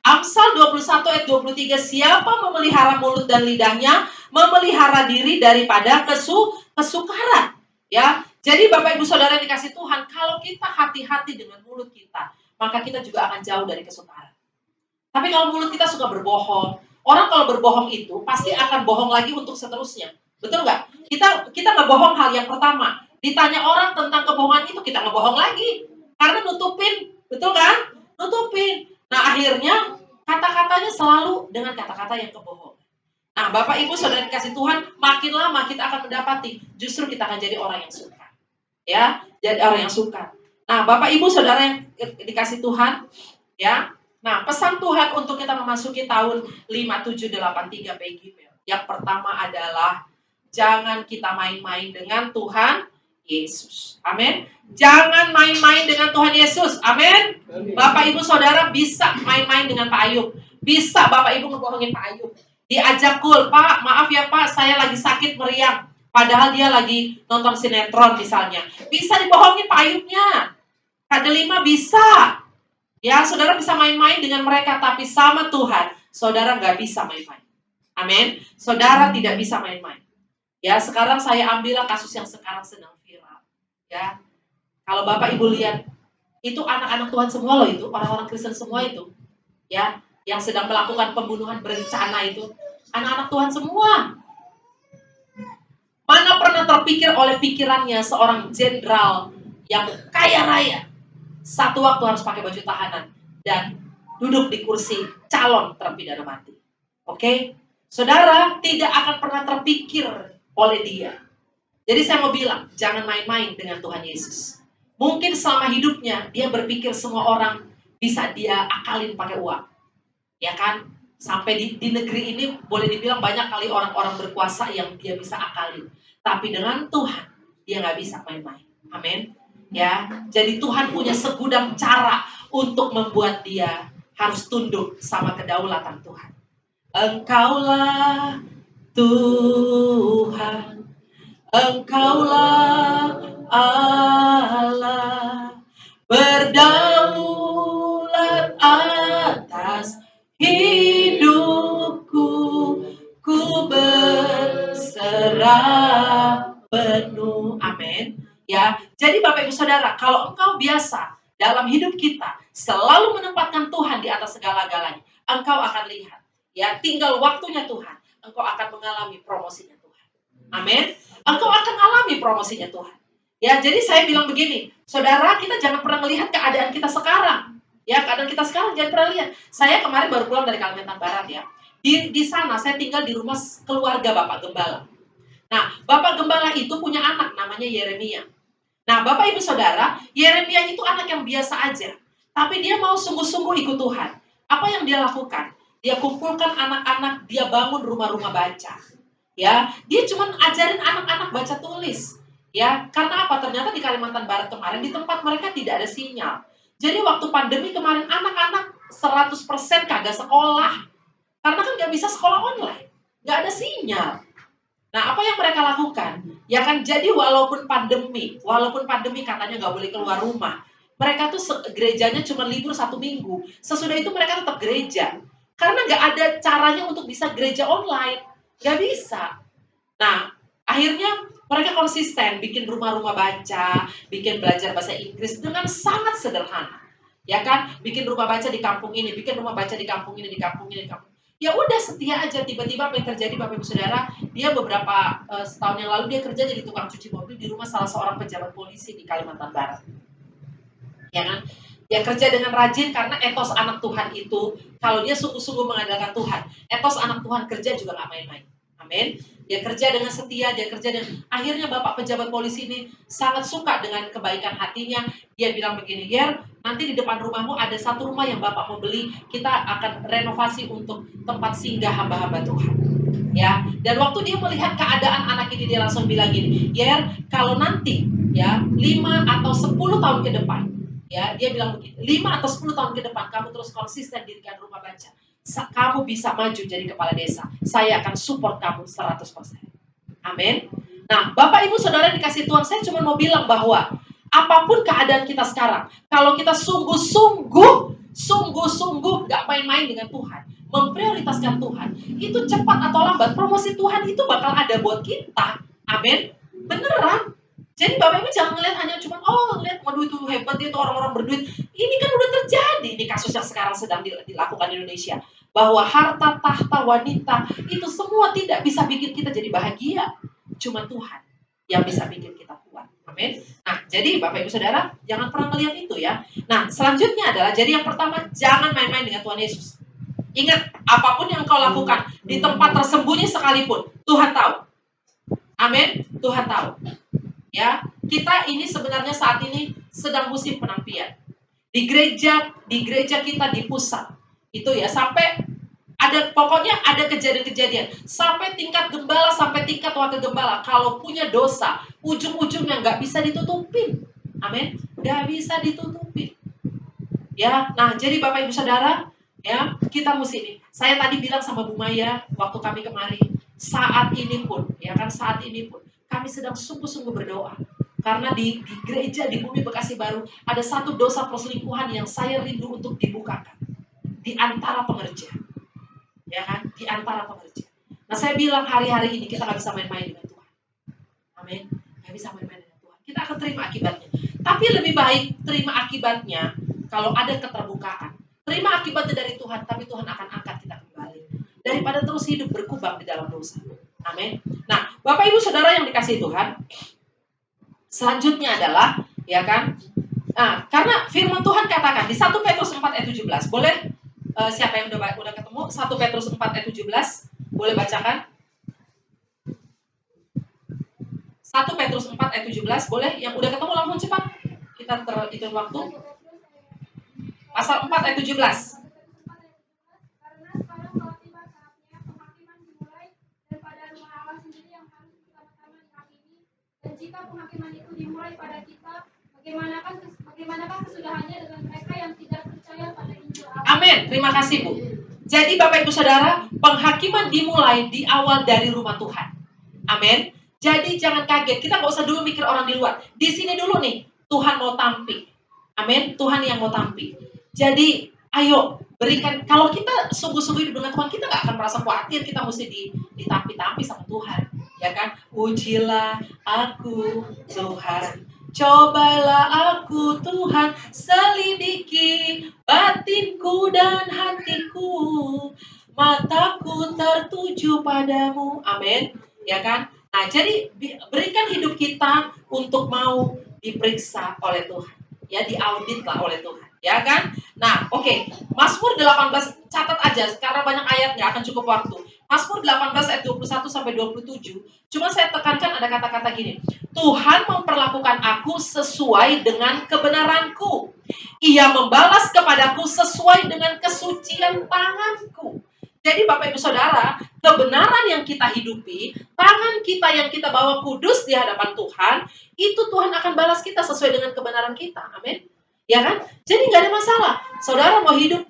Amsal 21 ayat 23, siapa memelihara mulut dan lidahnya, memelihara diri daripada kesukaran. Ya, jadi Bapak Ibu Saudara yang dikasih Tuhan, kalau kita hati-hati dengan mulut kita, maka kita juga akan jauh dari kesukaran. Tapi kalau mulut kita suka berbohong, orang kalau berbohong itu pasti akan bohong lagi untuk seterusnya. Betul nggak? Kita nggak bohong hal yang pertama. Ditanya orang tentang kebohongan itu, kita nggak bohong lagi. Karena nutupin, betul kan? Nutupin. Nah akhirnya kata-katanya selalu dengan kata-kata yang kebohongan. Nah Bapak Ibu Saudara dikasih Tuhan, makin lama kita akan mendapati justru kita akan jadi orang yang suka. Ya, jadi orang yang suka. Nah Bapak Ibu Saudara yang dikasih Tuhan, ya. Nah pesan Tuhan untuk kita memasuki tahun 5783 PGP. Yang pertama adalah jangan kita main-main dengan Tuhan Yesus. Amin. Jangan main-main dengan Tuhan Yesus. Amin. Bapak Ibu Saudara bisa main-main dengan Pak Ayub. Bisa Bapak Ibu ngebohongin Pak Ayub. Diajak kul, Pak, maaf ya Pak, saya lagi sakit meriang. Padahal dia lagi nonton sinetron misalnya. Bisa dibohongin Pak Ayubnya. Kak Delima bisa. Ya, saudara bisa main-main dengan mereka, tapi sama Tuhan, saudara nggak bisa main-main. Amin. Saudara tidak bisa main-main. Ya, sekarang saya ambillah kasus yang sekarang sedang viral. Ya, kalau Bapak Ibu lihat, itu anak-anak Tuhan semua loh itu, orang-orang Kristen semua itu. Ya, yang sedang melakukan pembunuhan berencana itu, anak-anak Tuhan semua. Mana pernah terpikir oleh pikirannya seorang jenderal yang kaya raya, satu waktu harus pakai baju tahanan dan duduk di kursi calon terpidana mati. Oke? Saudara tidak akan pernah terpikir oleh dia. Jadi saya mau bilang, jangan main-main dengan Tuhan Yesus. Mungkin selama hidupnya dia berpikir semua orang bisa dia akalin pakai uang. Ya kan? Sampai di negeri ini boleh dibilang banyak kali orang-orang berkuasa yang dia bisa akalin. Tapi dengan Tuhan dia nggak bisa main-main. Amin. Ya, jadi Tuhan punya segudang cara untuk membuat dia harus tunduk sama kedaulatan Tuhan. Engkaulah Tuhan, Engkaulah Allah, berdaulat atas hidupku, ku berserah penuh. Amin. Ya, jadi Bapak Ibu Saudara, kalau engkau biasa dalam hidup kita selalu menempatkan Tuhan di atas segala-galanya, engkau akan lihat, ya, tinggal waktunya Tuhan, engkau akan mengalami promosinya Tuhan. Amin. Engkau akan alami promosinya Tuhan. Ya, jadi saya bilang begini, saudara, kita jangan pernah melihat keadaan kita sekarang. Ya, keadaan kita sekarang jangan pernah lihat. Saya kemarin baru pulang dari Kalimantan Barat ya. Di sana saya tinggal di rumah keluarga Bapak Gembala. Nah, Bapak Gembala itu punya anak namanya Yeremia. Nah, Bapak Ibu Saudara, Yeremia itu anak yang biasa aja. Tapi dia mau sungguh-sungguh ikut Tuhan. Apa yang dia lakukan? Dia kumpulkan anak-anak, dia bangun rumah-rumah baca. Ya, dia cuma ajarin anak-anak baca tulis. Ya, karena apa? Ternyata di Kalimantan Barat kemarin di tempat mereka tidak ada sinyal. Jadi waktu pandemi kemarin anak-anak 100% kagak sekolah. Karena kan nggak bisa sekolah online. Nggak ada sinyal. Nah, apa yang mereka lakukan? Ya kan, jadi walaupun pandemi katanya nggak boleh keluar rumah. Mereka tuh gerejanya cuma libur 1 minggu. Sesudah itu mereka tetap gereja. Karena nggak ada caranya untuk bisa gereja online. Nggak bisa. Nah, akhirnya mereka konsisten bikin rumah-rumah baca, bikin belajar bahasa Inggris dengan sangat sederhana. Ya kan, bikin rumah baca di kampung ini, bikin rumah baca di kampung ini, di kampung ini, di kampung. Ya udah setia aja, tiba-tiba apa yang terjadi Bapak Ibu Saudara, dia beberapa setahun yang lalu dia kerja jadi tukang cuci mobil di rumah salah seorang pejabat polisi di Kalimantan Barat. Ya kan? Dia kerja dengan rajin karena etos anak Tuhan itu, kalau dia sungguh-sungguh mengandalkan Tuhan, etos anak Tuhan kerja juga nggak main-main. Amin. Dia kerja dengan setia, dia kerja dengan... Akhirnya Bapak pejabat polisi ini sangat suka dengan kebaikan hatinya. Dia bilang begini, Yer, nanti di depan rumahmu ada satu rumah yang Bapak mau beli, kita akan renovasi untuk tempat singgah hamba-hamba Tuhan. Ya, dan waktu dia melihat keadaan anak ini, dia langsung bilang gini, Yer, kalau nanti ya 5 atau 10 tahun ke depan, ya, dia bilang begini, 5 atau 10 tahun ke depan kamu terus konsisten dirikan rumah baca, kamu bisa maju jadi kepala desa, saya akan support kamu 100%. Amin. Nah, Bapak Ibu Saudara dikasih Tuhan, saya cuma mau bilang bahwa apapun keadaan kita sekarang, kalau kita sungguh-sungguh gak main-main dengan Tuhan, memprioritaskan Tuhan, itu cepat atau lambat promosi Tuhan itu bakal ada buat kita. Amin. Beneran. Jadi Bapak Ibu jangan ngeliat hanya cuma, oh lihat waduh itu hebat itu orang-orang berduit. Ini kan udah terjadi, ini kasus yang sekarang sedang dilakukan di Indonesia. Bahwa harta, tahta, wanita, itu semua tidak bisa bikin kita jadi bahagia. Cuma Tuhan yang bisa bikin kita kuat. Amin. Nah, jadi Bapak Ibu Saudara, jangan pernah melihat itu ya. Nah, selanjutnya adalah, jadi yang pertama, jangan main-main dengan Tuhan Yesus. Ingat, apapun yang kau lakukan di tempat tersembunyi sekalipun, Tuhan tahu. Amin. Tuhan tahu. Ya, kita ini sebenarnya saat ini sedang musim penampian. Di gereja kita di pusat. Itu ya, sampai pokoknya ada kejadian-kejadian. Sampai tingkat gembala, sampai tingkat wakil gembala. Kalau punya dosa, ujung-ujungnya nggak bisa ditutupin. Amin. Nggak bisa ditutupin. Ya, nah jadi Bapak Ibu Saudara, ya kita mesti ini. Saya tadi bilang sama Bu Maya waktu kami kemari, saat ini pun, ya kan saat ini pun, kami sedang sungguh-sungguh berdoa. Karena di gereja di Bumi Bekasi Baru ada satu dosa perselingkuhan yang saya rindu untuk dibukakan di antara pengerja, ya kan, di antara pengerja. Nah saya bilang hari-hari ini kita nggak bisa main-main dengan Tuhan. Amin. Nggak bisa main-main dengan Tuhan. Kita akan terima akibatnya. Tapi lebih baik terima akibatnya kalau ada keterbukaan. Terima akibatnya dari Tuhan, tapi Tuhan akan angkat kita kembali. Daripada terus hidup berkubang di dalam dosa. Amin. Nah, Bapak Ibu Saudara yang dikasihi Tuhan, selanjutnya adalah, ya kan, nah, karena firman Tuhan katakan di 1 Petrus 4 ayat 17, boleh siapa yang udah ketemu 1 Petrus 4 ayat 17, boleh bacakan? 1 Petrus 4 ayat 17, boleh? Yang udah ketemu langsung cepat. Kita hitung waktu. Pasal 4 ayat 17. Karena sekarang telah tiba saatnya penghakiman dimulai, dan pada rumah Allah sendiri yang harus pertama-tama dihakimi. Dan jika penghakiman itu dimulai pada kita, bagaimanakah kesudahannya dengan mereka yang tidak percaya pada Injil Allah? Amin. Terima kasih Bu. Jadi Bapak Ibu Saudara, penghakiman dimulai di awal dari rumah Tuhan. Amin. Jadi jangan kaget. Kita nggak usah dulu mikir orang di luar. Di sini dulu nih, Tuhan mau tampil. Amin. Tuhan yang mau tampil. Jadi, ayo berikan. Kalau kita sungguh-sungguh hidup dengan Tuhan, kita nggak akan merasa khawatir. Kita mesti ditampi-tampi sama Tuhan, ya kan? Ujilah aku, Tuhan. Cobalah aku, Tuhan. Selidiki batinku dan hatiku. Mataku tertuju padamu. Amin. Ya kan? Nah, jadi berikan hidup kita untuk mau diperiksa oleh Tuhan. Ya, diaudit lah oleh Tuhan. Ya kan? Nah, oke. Mazmur 18, catat aja. Karena banyak ayat, nggak akan cukup waktu. Mazmur 18 ayat 21 sampai 27. Cuma saya tekankan ada kata-kata gini. Tuhan memperlakukan aku sesuai dengan kebenaranku. Ia membalas kepadaku sesuai dengan kesucian tanganku. Jadi Bapak Ibu Saudara, kebenaran yang kita hidupi, tangan kita yang kita bawa kudus di hadapan Tuhan, itu Tuhan akan balas kita sesuai dengan kebenaran kita. Amin. Ya kan? Jadi nggak ada masalah. Saudara mau hidup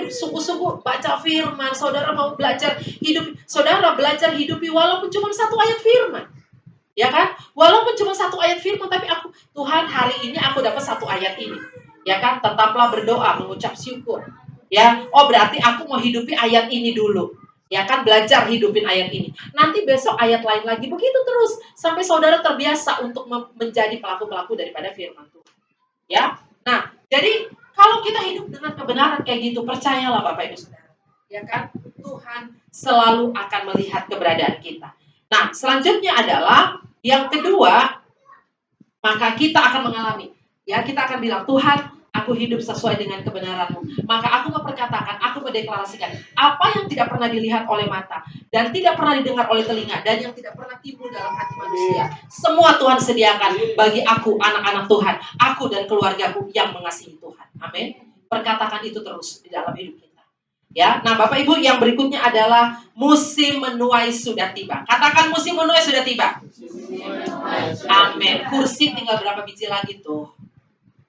sungguh-sungguh baca firman, saudara mau belajar hidupi walaupun cuma satu ayat firman. Ya kan? Walaupun cuma satu ayat firman, tapi Tuhan hari ini aku dapat satu ayat ini. Ya kan? Tetaplah berdoa, mengucap syukur. Ya, oh berarti aku mau hidupi ayat ini dulu. Ya kan, belajar hidupin ayat ini. Nanti besok ayat lain lagi, begitu terus sampai saudara terbiasa untuk menjadi pelaku-pelaku daripada firman Tuhan. Ya. Nah, jadi kalau kita hidup dengan kebenaran kayak gitu, percayalah Bapak Ibu Saudara. Ya kan? Tuhan selalu akan melihat keberadaan kita. Nah, selanjutnya adalah yang kedua, maka kita akan mengalami. Ya, kita akan bilang, Tuhan, aku hidup sesuai dengan kebenaran-Mu. Maka aku memperkatakan, aku mendeklarasikan apa yang tidak pernah dilihat oleh mata dan tidak pernah didengar oleh telinga dan yang tidak pernah timbul dalam hati manusia. Semua Tuhan sediakan bagi aku, anak-anak Tuhan, aku dan keluargaku yang mengasihi Tuhan. Amin. Perkatakan itu terus di dalam hidup kita. Ya, nah Bapak Ibu, yang berikutnya adalah musim menuai sudah tiba. Katakan musim menuai sudah tiba. Amin. Kursi tinggal berapa biji lagi tuh?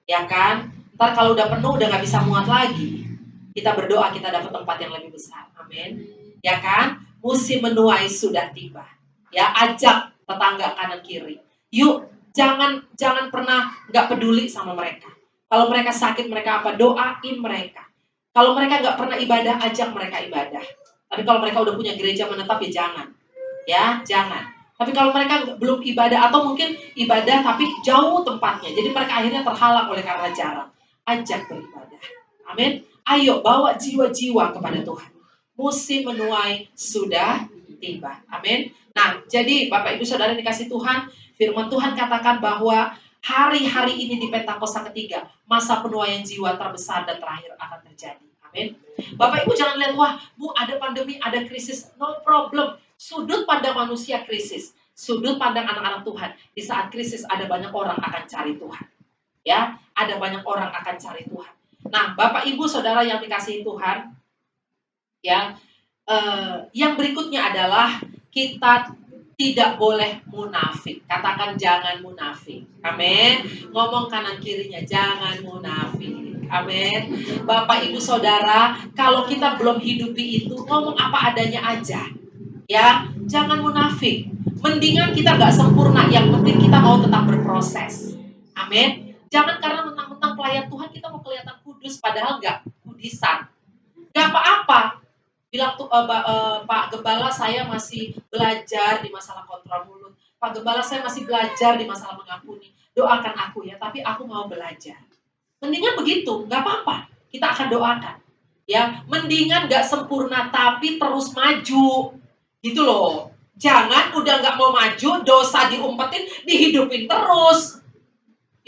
Ya kan? Ntar kalau udah penuh, udah gak bisa muat lagi. Kita berdoa kita dapat tempat yang lebih besar. Amin. Ya kan? Musim menuai sudah tiba. Ya, ajak tetangga kanan kiri. Yuk, jangan pernah gak peduli sama mereka. Kalau mereka sakit, mereka apa? Doain mereka. Kalau mereka gak pernah ibadah, ajak mereka ibadah. Tapi kalau mereka udah punya gereja menetap, ya jangan. Ya, jangan. Tapi kalau mereka belum ibadah atau mungkin ibadah tapi jauh tempatnya. Jadi mereka akhirnya terhalang oleh karena jarang. Ajak beribadah. Amin. Ayo bawa jiwa-jiwa kepada Tuhan. Musim menuai sudah tiba. Amin. Nah, jadi Bapak Ibu Saudara dikasih Tuhan, Firman Tuhan katakan bahwa hari-hari ini di Pentakosta ketiga, masa penuaian jiwa terbesar dan terakhir akan terjadi. Amin. Bapak Ibu jangan lihat, wah Bu ada pandemi, ada krisis. No problem. Sudut pandang manusia krisis. Sudut pandang anak-anak Tuhan. Di saat krisis ada banyak orang akan cari Tuhan. Ya, ada banyak orang akan cari Tuhan. Nah, Bapak Ibu Saudara yang dikasihi Tuhan, ya, yang berikutnya adalah kita tidak boleh munafik. Katakan jangan munafik. Amin. Ngomong kanan kirinya jangan munafik. Amin. Bapak Ibu Saudara, kalau kita belum hidupi itu, ngomong apa adanya aja. Ya, jangan munafik. Mendingan kita nggak sempurna, yang penting kita mau tetap berproses. Amin. Jangan karena mentang-mentang pelayan Tuhan kita mau kelihatan kudus, padahal nggak kudisan. Nggak apa-apa. Bilang tuh Pak Gembala saya masih belajar di masalah kontrol mulut. Pak Gembala saya masih belajar di masalah mengampuni. Doakan aku ya, tapi aku mau belajar. Mendingan begitu, nggak apa-apa. Kita akan doakan. Ya, mendingan nggak sempurna tapi terus maju. Gitu loh. Jangan udah nggak mau maju, dosa diumpetin, dihidupin terus.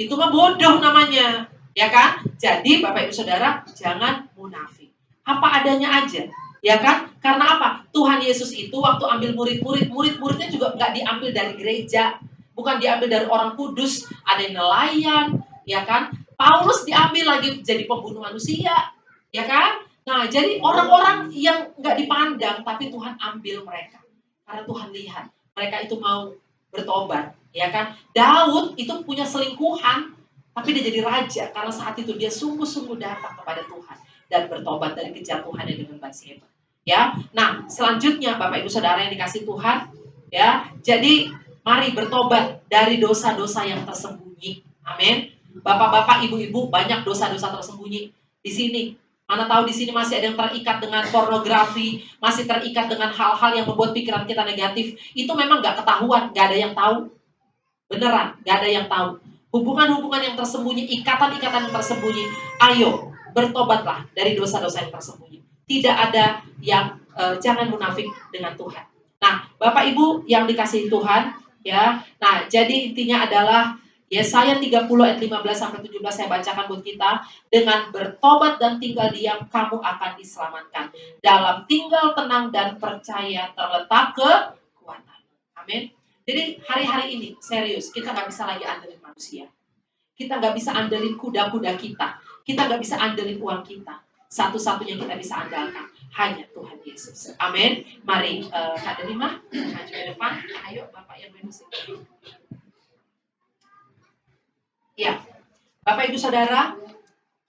Itu mah bodoh namanya. Ya kan? Jadi Bapak Ibu Saudara, jangan munafik. Apa adanya aja. Ya kan? Karena apa? Tuhan Yesus itu waktu ambil murid-muridnya juga nggak diambil dari gereja. Bukan diambil dari orang kudus. Ada yang nelayan. Ya kan? Paulus diambil lagi jadi pembunuh manusia. Ya kan? Nah, jadi orang-orang yang nggak dipandang, tapi Tuhan ambil mereka. Karena Tuhan lihat. Mereka itu mau bertobat. Ya kan? Daud itu punya selingkuhan. Tapi dia jadi raja. Karena saat itu dia sungguh-sungguh datang kepada Tuhan. Dan bertobat dari kejatuhannya dengan Batseba. Ya, nah selanjutnya Bapak Ibu Saudara yang dikasih Tuhan, ya, jadi mari bertobat dari dosa-dosa yang tersembunyi. Amin. Bapak-bapak, ibu-ibu, banyak dosa-dosa tersembunyi di sini. Mana tahu di sini masih ada yang terikat dengan pornografi, masih terikat dengan hal-hal yang membuat pikiran kita negatif. Itu memang nggak ketahuan, nggak ada yang tahu. Beneran, nggak ada yang tahu. Hubungan-hubungan yang tersembunyi, ikatan-ikatan yang tersembunyi. Ayo, bertobatlah dari dosa-dosa yang tersembunyi. Tidak ada yang jangan munafik dengan Tuhan. Nah, Bapak Ibu yang dikasihi Tuhan, ya. Nah, jadi intinya adalah Yesaya 30 ayat 15 sampai 17 saya bacakan buat kita. Dengan bertobat dan tinggal diam, kamu akan diselamatkan. Dalam tinggal tenang dan percaya terletak kekuatan. Amin. Jadi hari-hari ini serius, kita nggak bisa lagi andelin manusia. Kita nggak bisa andelin kuda-kuda kita. Kita nggak bisa andelin uang kita. Satu-satunya kita bisa andalkan hanya Tuhan Yesus. Amin. Mari Kak Delima maju ke depan. Ayo Bapak yang musik. Ya, Bapak Ibu Saudara,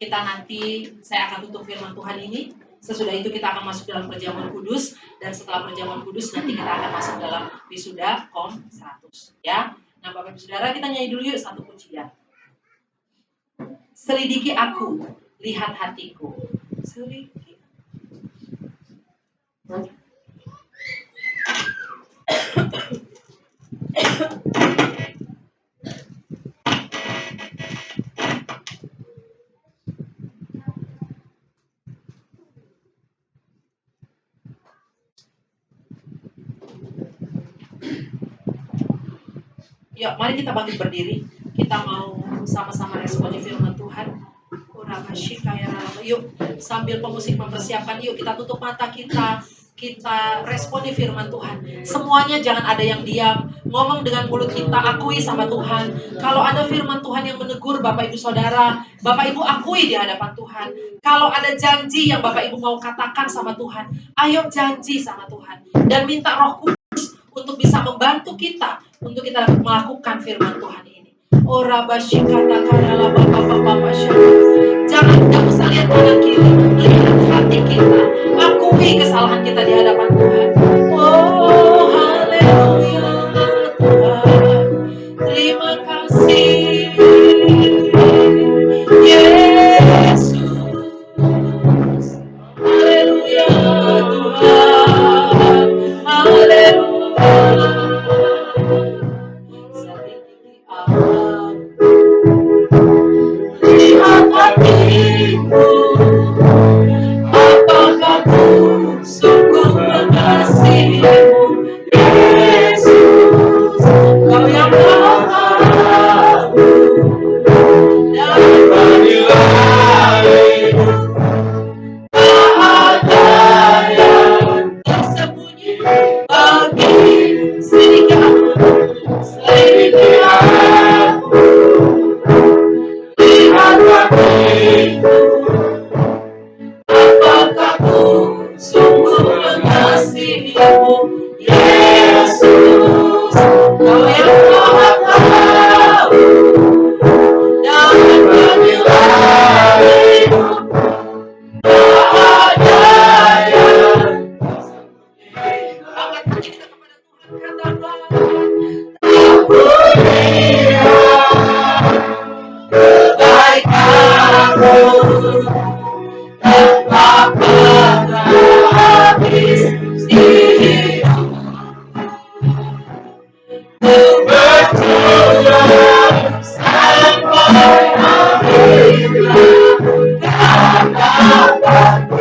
kita nanti saya akan tutup firman Tuhan ini. Sesudah itu kita akan masuk dalam perjamuan kudus, dan setelah perjamuan kudus nanti kita akan masuk dalam wisuda KOM 100. Ya, nah Bapak Ibu Saudara kita nyanyi dulu yuk satu pujian. Selidiki aku, lihat hatiku. Selidiki. Yuk, mari kita bangkit berdiri. Kita mau sama-sama responi firman Tuhan. Yuk, sambil pemusik mempersiapkan, yuk kita tutup mata kita. Kita responi firman Tuhan. Semuanya jangan ada yang diam. Ngomong dengan mulut kita, akui sama Tuhan. Kalau ada firman Tuhan yang menegur Bapak Ibu Saudara, Bapak Ibu akui di hadapan Tuhan. Kalau ada janji yang Bapak Ibu mau katakan sama Tuhan, ayo janji sama Tuhan. Dan minta Roh Kudus untuk bisa membantu kita, untuk kita dapat melakukan firman Tuhan ini. Ora basyikata karala bapak-bapak syaitan. Jangan tidak usah lihat kanan kiri, lihat hati kita. Akui kesalahan kita di hadapan Tuhan. Oh haleluya Tuhan, terima kasih Yesus. Haleluya Tuhan, haleluya. Lihat hatiku, dirimu, Yesus. Kau yang maha tahu dan menilai hidupku. Tak ada yang angkat hati kita kepada Tuhan, katakan aku lihat kebaikanmu tanpa pernah habis di hidupku. Berjuang sampai akhir, tak dapat diragukan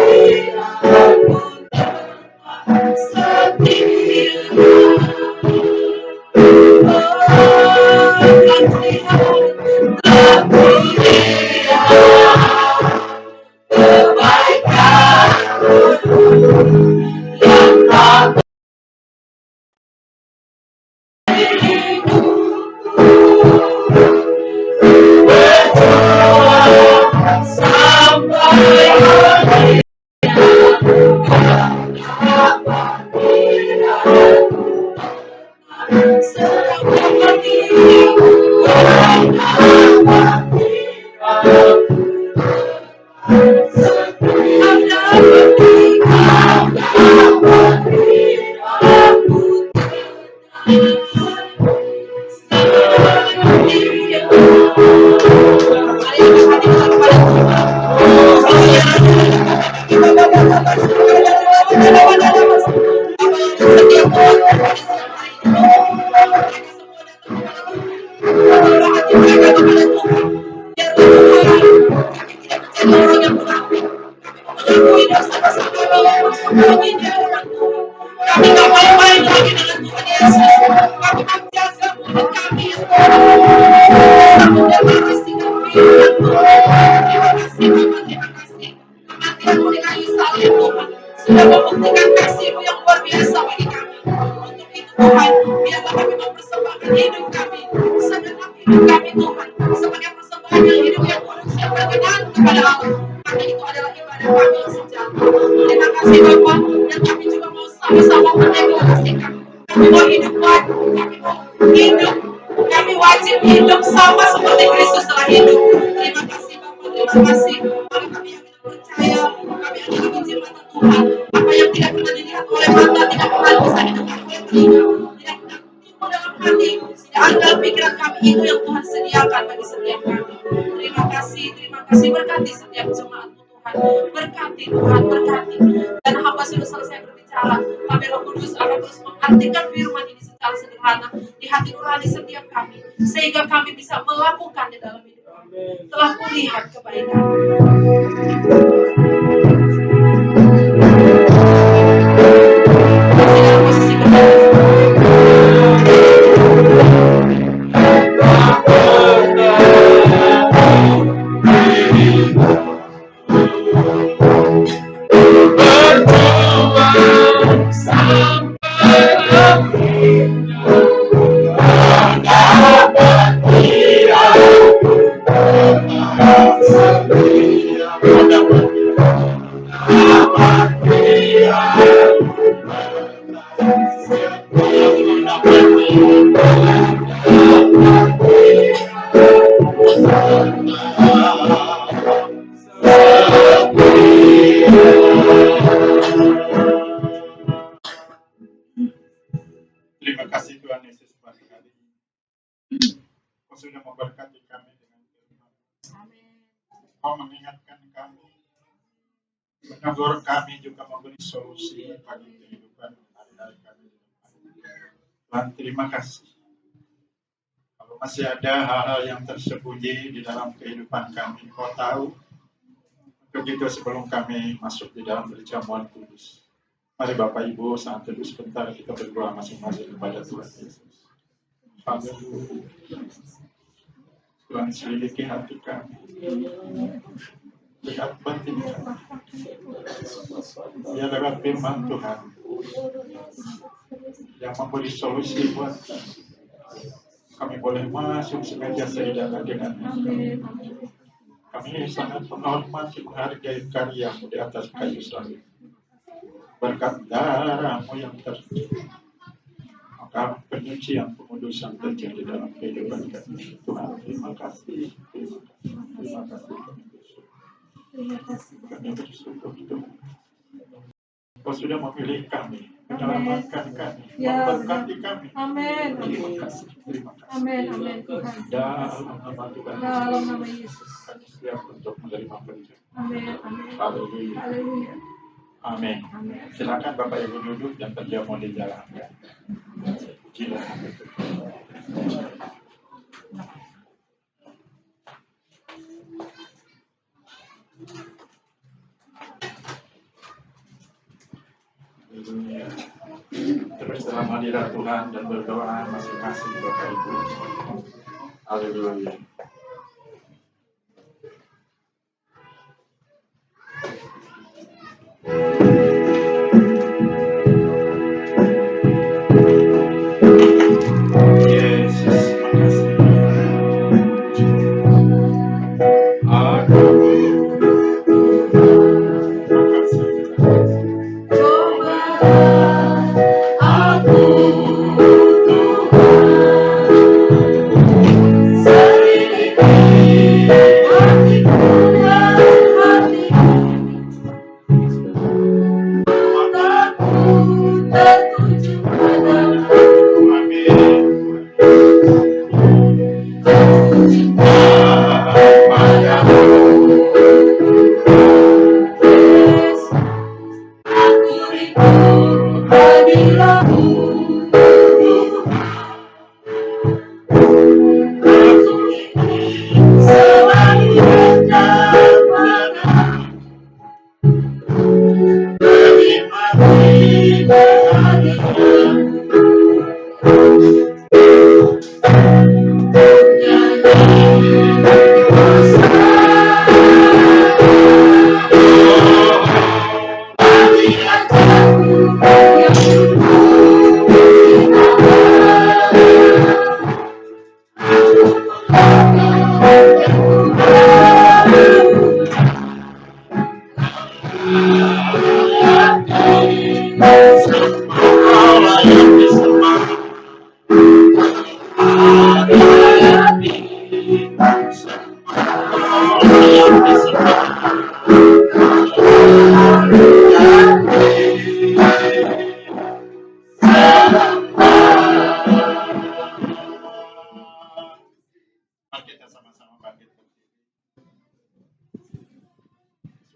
setia. Aku lihat kebaikanmu yang tak berjuang sampai akhir, dapat diragukan setia diriku, dapat kami gak main-main lagi dengan Tuhan Yesus. Kami menjaga mulut kami, ya Tuhan. Mendeklarasikan firman Tuhan. Terima kasih Bapak, terima kasih. Kematian-Mu di kayu salib Tuhan sudah membuktikan kasih-Mu yang luar biasa bagi kami. Untuk itu Tuhan, biarlah kami mempersembahkan hidup kami, segenap hidup kami Tuhan, sebagai persembahan yang hidup yang kudus yang berkenan kepada Allah. Karena itu adalah ibadah kami yang sejati. Terima kasih Bapak, dan kami juga mau sama-sama mendeklarasikan kami mau hidup wajib, kami wajib hidup sama seperti Kristus telah hidup. Terima kasih Bapak, terima kasih. Karena kami yang percaya, kami adalah biji mata Tuhan. Apa yang tidak pernah dilihat oleh mata, tidak pernah bisa didengar oleh telinga, tidak pernah timbul dalam hati, tidak ada pikiran kami, itu yang Tuhan sediakan bagi setiap kami. Terima kasih, berkati setiap jemaat Tuhan, berkati Tuhan, berkati. Dan hamba sudah selesai berbicara, tapi Roh Kudus akan terus mengartikan firman ini secara sederhana di hati nurani setiap kami, sehingga kami bisa melakukan di dalam hidup kami. Telah kulihat kebaikan. Masih dalam posisi berdiri. Terima kasih Tuhan Yesus pagi hari ini. Kau sudah memberkati kami dengan firman. Kau mengingatkan kami, menegur kami, juga memberi solusi bagi kehidupan hari-hari kami. Tuhan, terima kasih. Kalau masih ada hal-hal yang tersembunyi di dalam kehidupan kami, Kau tahu. Begitu sebelum kami masuk di dalam perjamuan kudus, mari Bapak Ibu sangat teduh sebentar, kita berdoa masing-masing kepada Tuhan Yesus. Haleluya. Tuhan, selidiki hati kami, lihat batin kami. Ya, lewat firman Tuhan yang memberi solusi buat kami boleh masuk semeja sehidangan dengan kami sangat menghormati, menghargai karya-Mu di atas kayu salib. berkat darah-Mu yang tercurah, maka penyucian pengudusan terjadi dalam kehidupan kami. Tuhan, terima kasih, terima kasih, terima kasih. Kami bersyukur Tuhan. Kau sudah memilih kami, menyelamatkan kami, memberkati kami. Amin. Terima kasih, terima kasih. Amin. Amin Tuhan. Dalam nama Tuhan Dalam nama Yesus. kami siap untuk menerima perintah. Amin. Amin. Haleluya. Haleluya. Amin. Amin. Silakan Bapak Ibu duduk dan kerja mau dijalankan. Pujilah nama Tuhan. Haleluya. Terus dalam hadirat Tuhan dan berdoa masing-masing Bapak Ibu. Haleluya. Yesus, makasih. Aku makasih. Coba Aku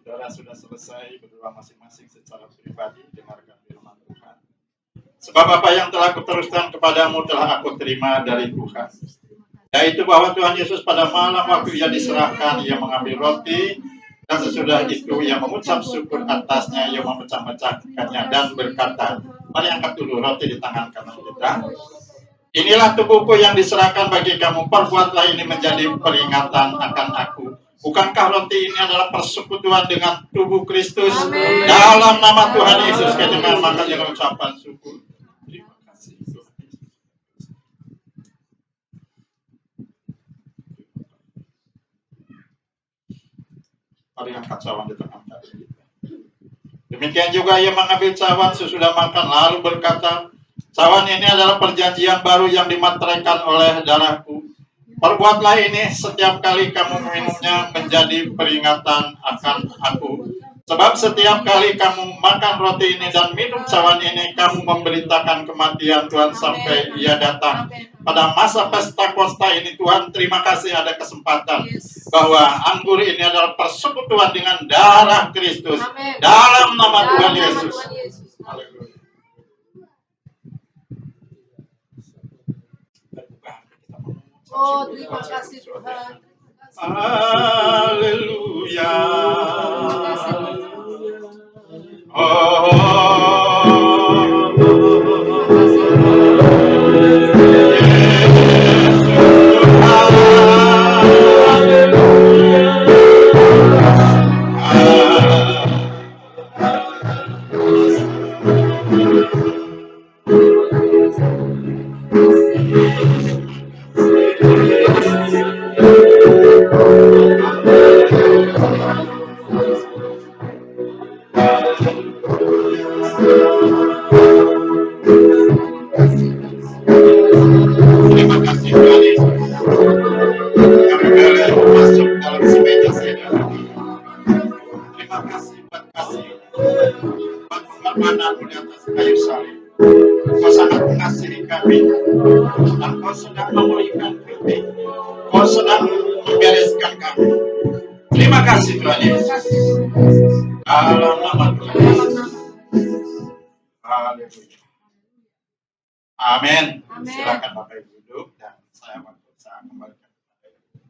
Saudara sudah selesai berdoa masing-masing secara pribadi, dengarkan firman Tuhan. Sebab apa yang telah kuteruskan kepadamu telah aku terima dari Tuhan, yaitu bahwa Tuhan Yesus pada malam waktu ia diserahkan, ia mengambil roti, dan sesudah itu ia mengucap syukur atasnya, ia memecah-mecahkannya dan berkata, mari angkat dulu roti di tangan kanan kita. Inilah tubuhku yang diserahkan bagi kamu, perbuatlah ini menjadi peringatan akan aku. Bukankah roti ini adalah persekutuan dengan tubuh Kristus? Amin. Dalam nama Tuhan Yesus, kita makan dengan ucapan syukur. Terima kasih Tuhan Yesus. Mari angkat cawan di tengah kita. Demikian juga ia mengambil cawan sesudah makan, lalu berkata, cawan ini adalah perjanjian baru yang dimateraikan oleh darahku. Perbuatlah ini setiap kali kamu meminumnya menjadi peringatan akan aku. Sebab setiap kali kamu makan roti ini dan minum cawan ini, kamu memberitakan kematian Tuhan sampai ia datang. Pada masa pesta kosta ini, Tuhan terima kasih ada kesempatan bahwa anggur ini adalah persekutuan dengan darah Kristus. Dalam nama Tuhan Yesus. Haleluya. Oh, terima kasih Tuhan. Haleluya. Terima kasih Tuhan Yesus. Kami boleh masuk dalam semeja sidang. Terima kasih buat kasih, buat pengorbananmu di atas kayu salib. Kau sangat mengasihi kami, dan Kau sudah memulihkan kami. Kau sudah membereskan kami. Terima kasih Tuhan Yesus. Dalam nama Tuhan Yesus. Haleluya. Amin. Silakan Bapak Ibu duduk dan saya kembalikan kepada Ibu.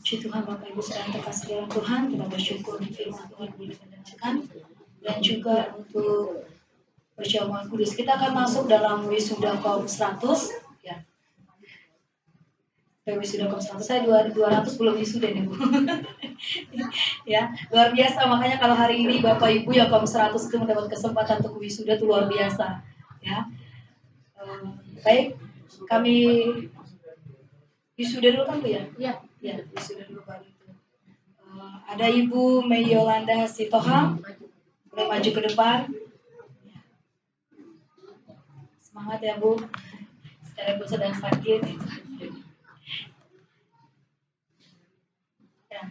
Puji Tuhan Bapak Ibu sedang terkasih dalam Tuhan, kita bersyukur di firman Tuhan yang didengarkan dan juga untuk perjamuan kudus. Kita akan masuk dalam wisuda kaum 100 ya. Wisuda kaum 100, saya 200 belum wisuda nih Bu. Ya, luar biasa, makanya kalau hari ini Bapak Ibu yang kaum 100 itu mendapat kesempatan untuk wisuda itu luar biasa ya. Baik, kami wisuda dulu kan Bu ya? Iya. Ya, wisuda dulu baru itu. Ada Ibu Mei Yolanda Sitohang, boleh maju ke depan. Ya. Semangat ya Bu, sekarang Bu sedang sakit. Ya.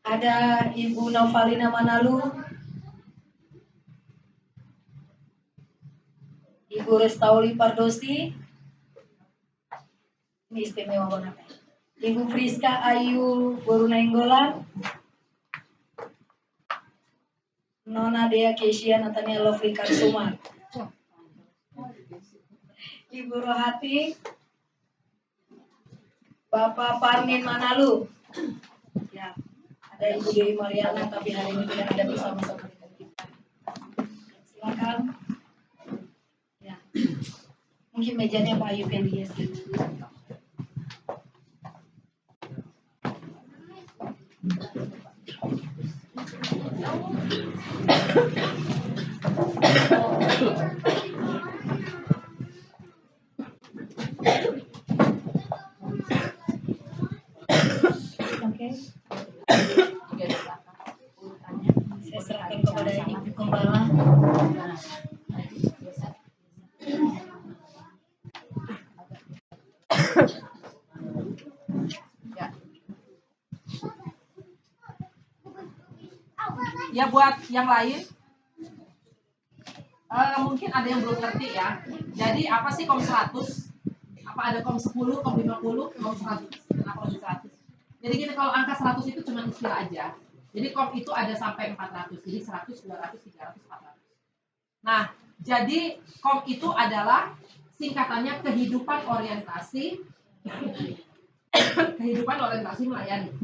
Ada Ibu Novalina Manalu, Ibu Restauli Pardosi, ini istimewa banget. Ibu Friska Ayu Borunenggolan, Nona Dea Kesia Natania Lovely Karsuma, Ibu Rohati, Bapak Parmin Manalu, ya, ada Ibu Dewi Mariana tapi hari ini tidak ada bersama-sama dengan kita. Silakan. Ya. Mungkin mejanya Pak Ayu Felias. Oke. Saya serahkan kepada Ibu Gembala. Ya buat yang lain, mungkin ada yang belum ngerti ya. Jadi apa sih kom 100? Apa ada kom 10, kom 50, kom 100? Kenapa kom 100? Jadi gini, kalau angka 100 itu cuma istilah aja. Jadi kom itu ada sampai 400. Jadi 100, 200, 300, 400. Nah, jadi kom itu adalah singkatannya kehidupan orientasi melayani.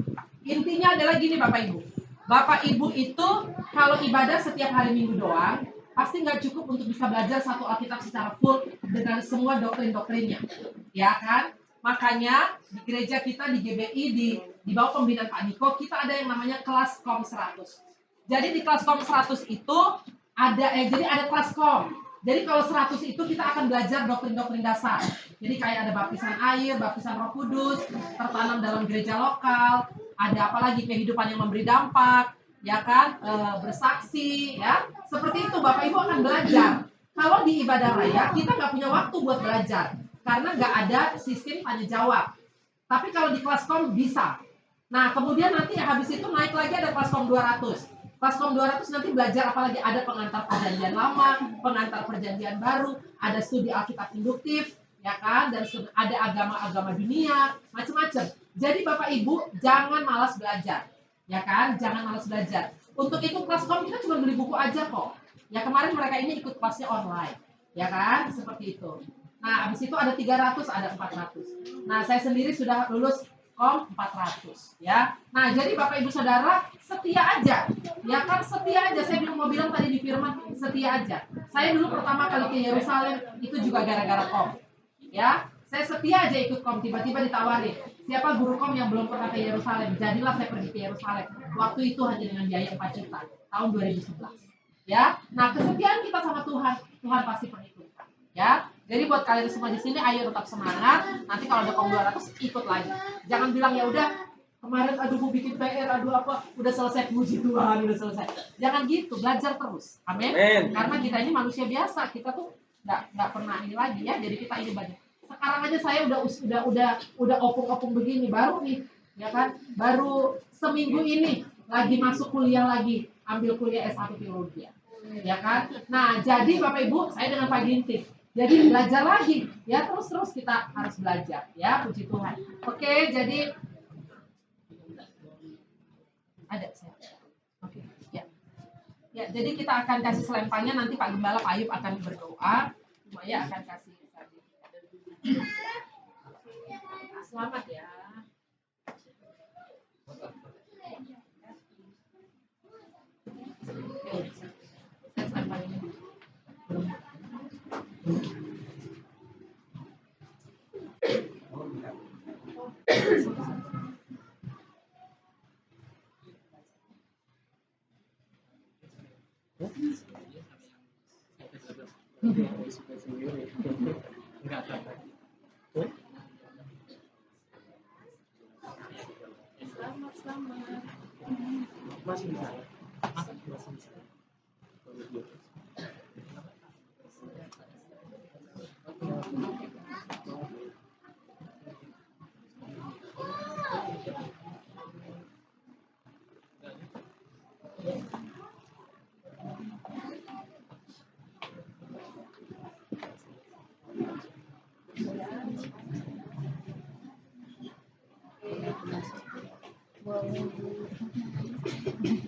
Intinya adalah gini Bapak Ibu. Bapak Ibu itu kalau ibadah setiap hari Minggu doang, pasti nggak cukup untuk bisa belajar satu Alkitab secara full dengan semua doktrin-doktrinnya, ya kan? Makanya di gereja kita di GBI di bawah pembinaan Pak Niko, kita ada yang namanya kelas kom 100. Jadi di kelas kom 100 itu ada kelas kom. Jadi kalau 100 itu kita akan belajar doktrin-doktrin dasar. Jadi kayak ada baptisan air, baptisan Roh Kudus, tertanam dalam gereja lokal, ada apa lagi kehidupan yang memberi dampak, ya kan, bersaksi, ya. Seperti itu Bapak Ibu akan belajar. Kalau di ibadah raya kita nggak punya waktu buat belajar karena nggak ada sistem tanya jawab. Tapi kalau di kelas kom bisa. Nah kemudian nanti habis itu naik lagi ada kelas kom 200. Kelas kom 200 nanti belajar apalagi, ada pengantar perjanjian lama, pengantar perjanjian baru, ada studi Alkitab induktif, ya kan, dan ada agama-agama dunia, macam-macam. Jadi Bapak Ibu jangan malas belajar, ya kan, jangan malas belajar. Untuk itu kelas kom kita cuma beli buku aja kok. Ya kemarin mereka ini ikut kelasnya online, ya kan, seperti itu. Nah habis itu ada 300, ada 400. Nah saya sendiri sudah lulus kom 400, ya. Nah jadi Bapak Ibu Saudara setia aja, ya kan, setia aja. Saya mau bilang tadi di firman, setia aja. Saya dulu pertama kali ke Yerusalem itu juga gara-gara kom, ya. Saya setia aja ikut kom, tiba-tiba ditawarin, siapa guru kom yang belum pernah ke Yerusalem? Jadilah saya pergi ke Yerusalem. Waktu itu hanya dengan biaya 4 juta, tahun 2011. Ya, nah kesetiaan kita sama Tuhan, Tuhan pasti perhitungkan. Ya, jadi buat kalian semua di sini, ayo tetap semangat. Nanti kalau ada kom 200 ikut lagi. Jangan bilang ya udah kemarin aduh mau bikin PR, aduh apa, udah selesai, puji Tuhan, udah selesai. Jangan gitu, belajar terus. Amin. Karena kita ini manusia biasa, kita tuh nggak pernah ini lagi ya. Jadi kita ini banyak. Sekarang aja saya udah opung-opung begini baru nih, ya kan? Baru seminggu ini lagi masuk kuliah lagi, ambil kuliah S1 teologi, ya kan? Nah, jadi Bapak Ibu, saya dengan Pak Ginting. Jadi belajar lagi, ya terus kita harus belajar, ya puji Tuhan. Oke, jadi ada saya. Oke, ya. Ya, jadi kita akan kasih selempangnya, nanti Pak Gembala Pak Ayub akan berdoa, Maya akan kasih. Selamat ya. Saya selempang ini.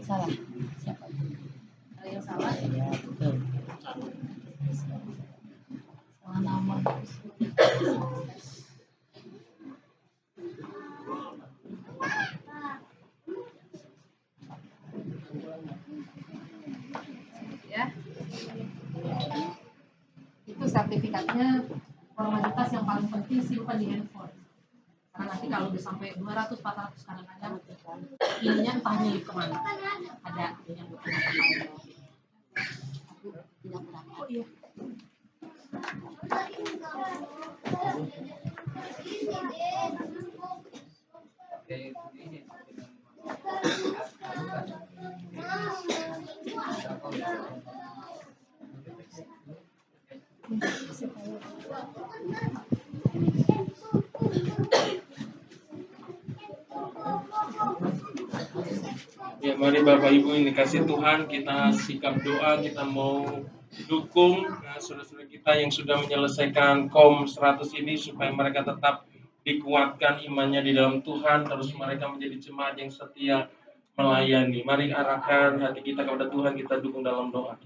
Salah. Siapa? Ada yang salah? Ya, betul. Salah nama. Ya. Itu sertifikatnya, formalitas yang paling penting simpan di handphone. Karena nanti kalau udah sampai 200-400 kadang-kadang ininya entah nyelip kemana. Ada yang butuh. Oh iya. Ya, mari Bapak Ibu ini kasih Tuhan, kita sikap doa, kita mau dukung saudara-saudara kita yang sudah menyelesaikan KOM 100 ini supaya mereka tetap dikuatkan imannya di dalam Tuhan, terus mereka menjadi jemaat yang setia melayani. Mari arahkan hati kita kepada Tuhan, kita dukung dalam doa.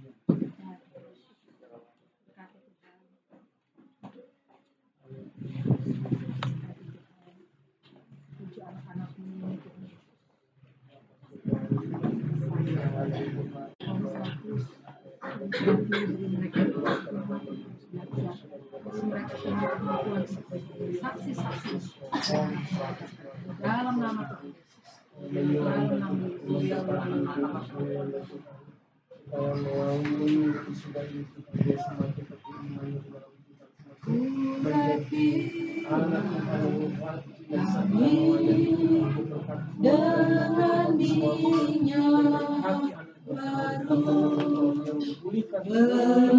Saksi-saksi dalam nama Tuhan dengan minyak baru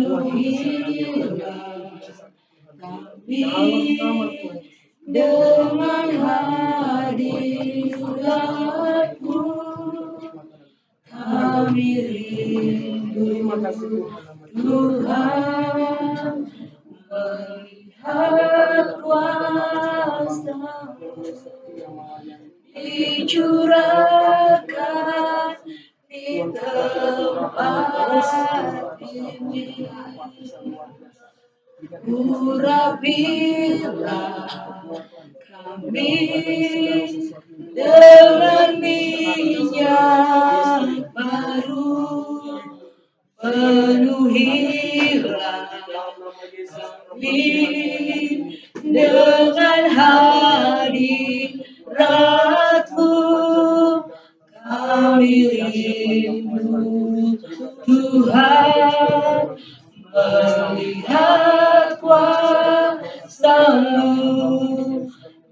penuhilah kami dengan hadiratmu, kami rindu Tuhan melihat kuasa-Mu dicurahkan di tempat ini. Urapilah kami dengan minyak baru, penuhilah kami dengan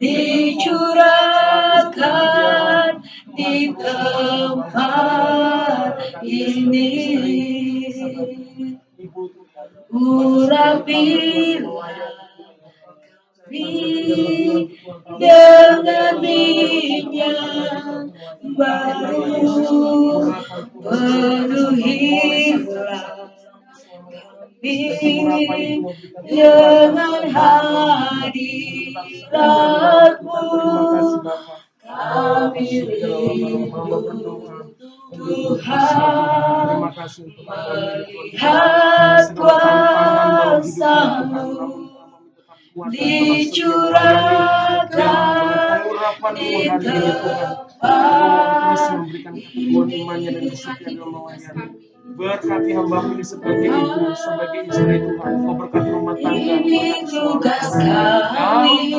dicurahkan di tempat ini. Urapilah kami dengan minyak baru, penuhilah kami dengan hadirat-Mu. Kami rindu Tuhan melihat kuasa-Mu dicurahkan di tempat ini. Berkati hamba-Mu ini sebagai ibu, sebagai istri Tuhan. Kau berkati rumah tangga, Ini tugas kami.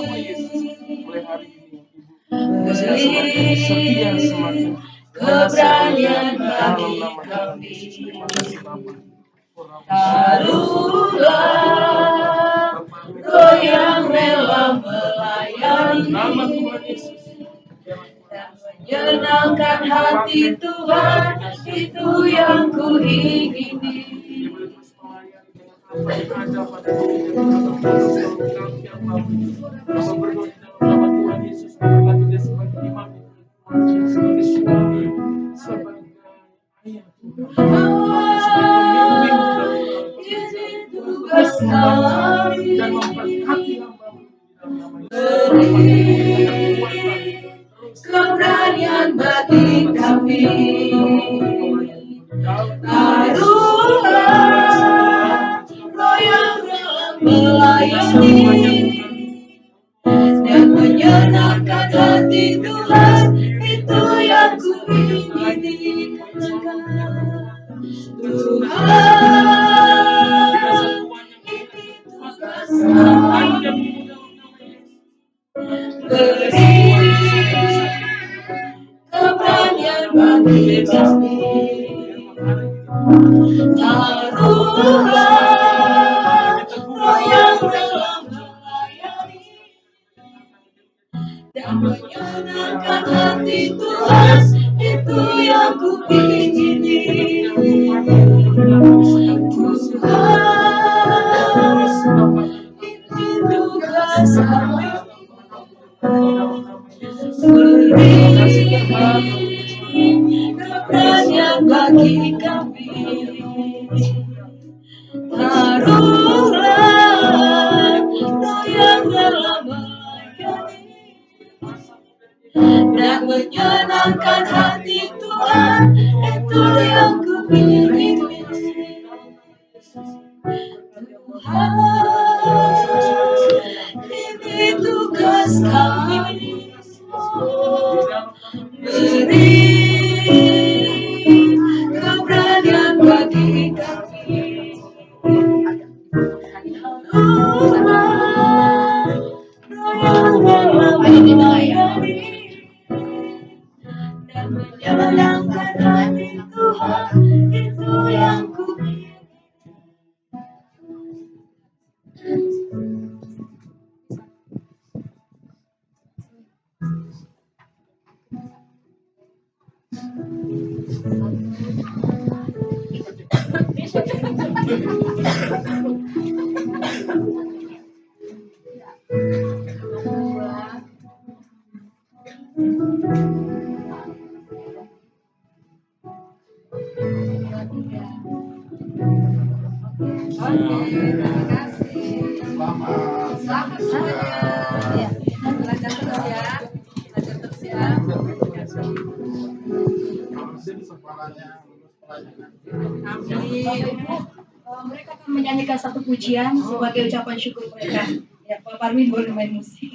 mulai hari ini, Ibu semakin setia, semakin keberanian bagi kami. Taruhlah Roh yang rela melayani dan menyenangkan hati Tuhan, itu yang ku ingini. Dan memberkati keberanian bagi kami. Taruhlah Roh yang rela melayani dan menyenangkan hati Tuhan, itu yang ku ingini. Tuhan, ini tugas kami. Beri keberanian bagi kami. Taruhlah Roh yang rela melayani dan menyenangkan hati Tuhan, itu yang ku ingini. Tuhan, ini tugas kami. Beri keberanian bagi kami. Taruhlah Roh yang rela melayani dan menyenangkan hati Tuhan, itu yang ku ingini. Tuhan, ini tugas kami. Beri keberanian bagi kami. Taruhlah Roh yang rela melayani dan menyenangkan hati Tuhan, itu yang ku ingini. Selamat semuanya. Belajar terus ya. Belajar terus ya. Mereka akan menyanyikan satu pujian sebagai ucapan syukur mereka. Ya, Pak Parmin boleh main musik.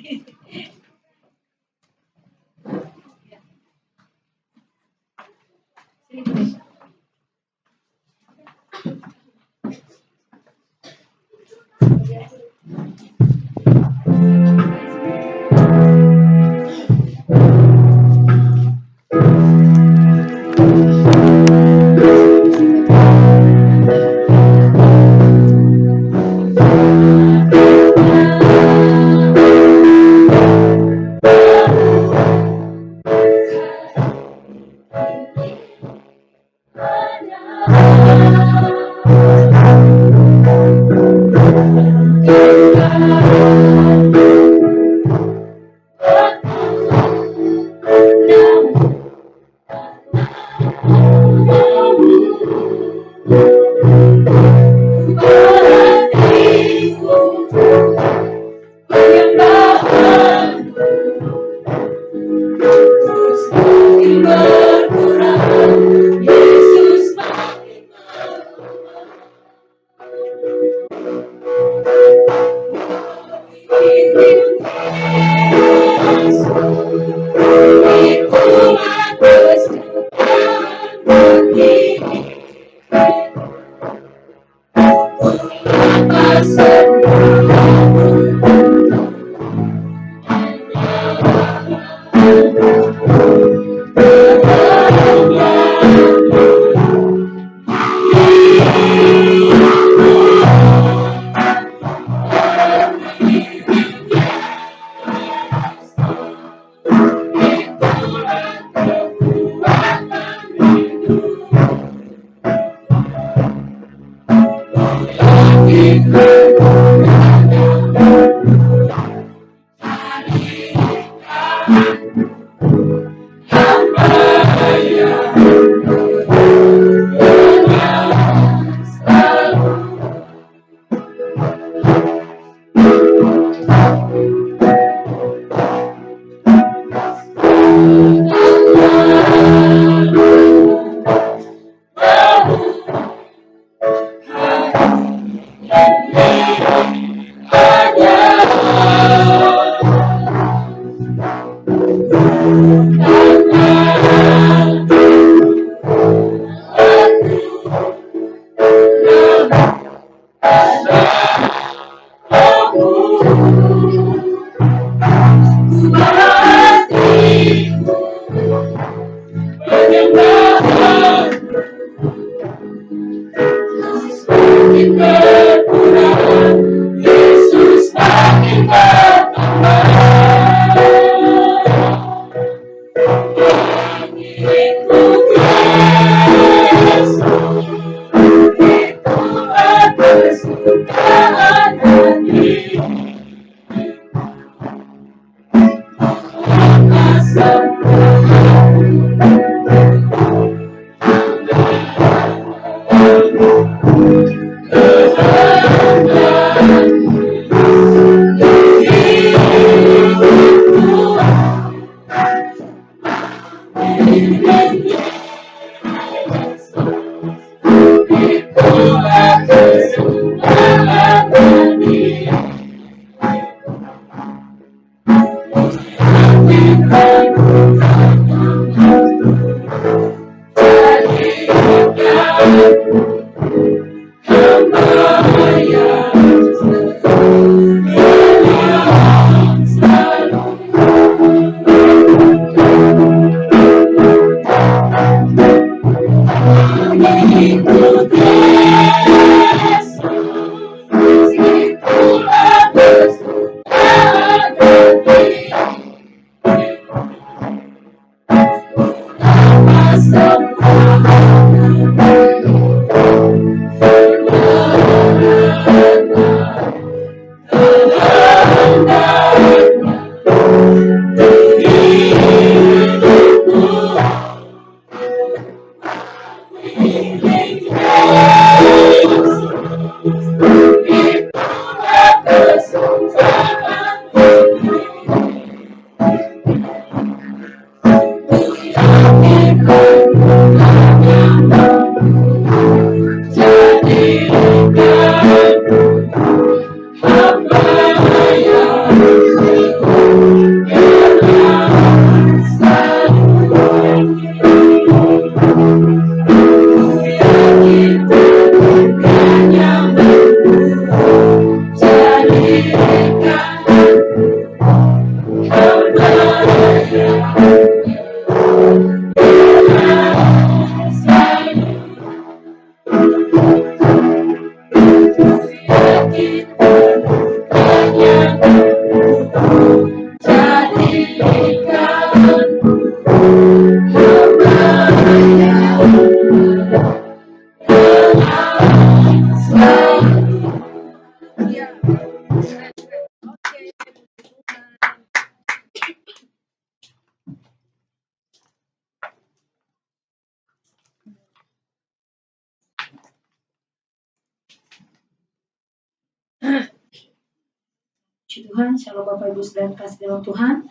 Puji Tuhan, shalom Bapak Ibu Saudara kasih dalam Tuhan,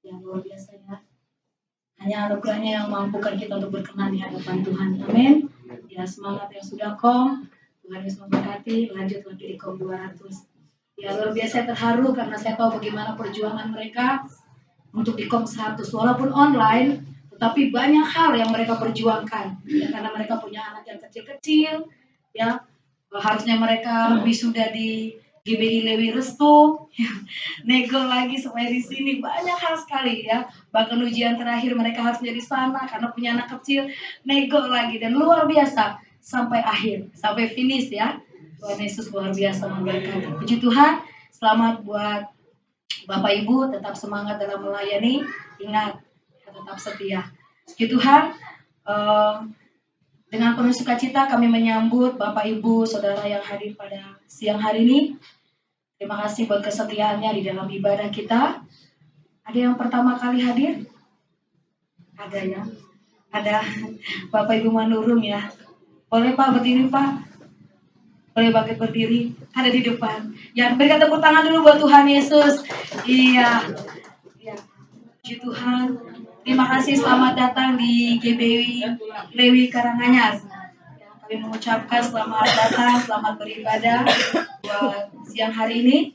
yang luar biasa ya. Hanya anugerahnya yang mampukan kita untuk berkenan di hadapan Tuhan. Amin. Ya, semangat yang sudah kom, Tuhan Yesus memberkati, lanjut lagi di kom 200. Ya, luar biasa terharu karena saya tahu bagaimana perjuangan mereka untuk di kom 100. Walaupun online, tetapi banyak hal yang mereka perjuangkan. Ya, karena mereka punya anak yang kecil-kecil, ya, harusnya mereka wisuda di GBI Lewi Restu, ya, nego lagi supaya di sini banyak hal sekali ya. Bahkan ujian terakhir mereka harus di sana karena punya anak kecil, nego lagi dan luar biasa sampai akhir, sampai finish ya. Tuhan Yesus luar biasa memberkati. Puji Tuhan, selamat buat Bapak Ibu, tetap semangat dalam melayani, ingat tetap setia. Puji Tuhan. Dengan penuh sukacita kami menyambut Bapak Ibu Saudara yang hadir pada siang hari ini. Terima kasih buat kesetiaannya di dalam ibadah kita. Ada yang pertama kali hadir? Ada ya? Ada Bapak Ibu Manurung ya? Boleh Pak berdiri Pak? Boleh bangkit berdiri? Ada di depan. Ya, berikan tepuk tangan dulu buat Tuhan Yesus. Iya. Ya. Puji Tuhan. Terima kasih, selamat datang di GBW Lewi Karanganyar. Ya, kami mengucapkan selamat datang, selamat beribadah buat siang hari ini.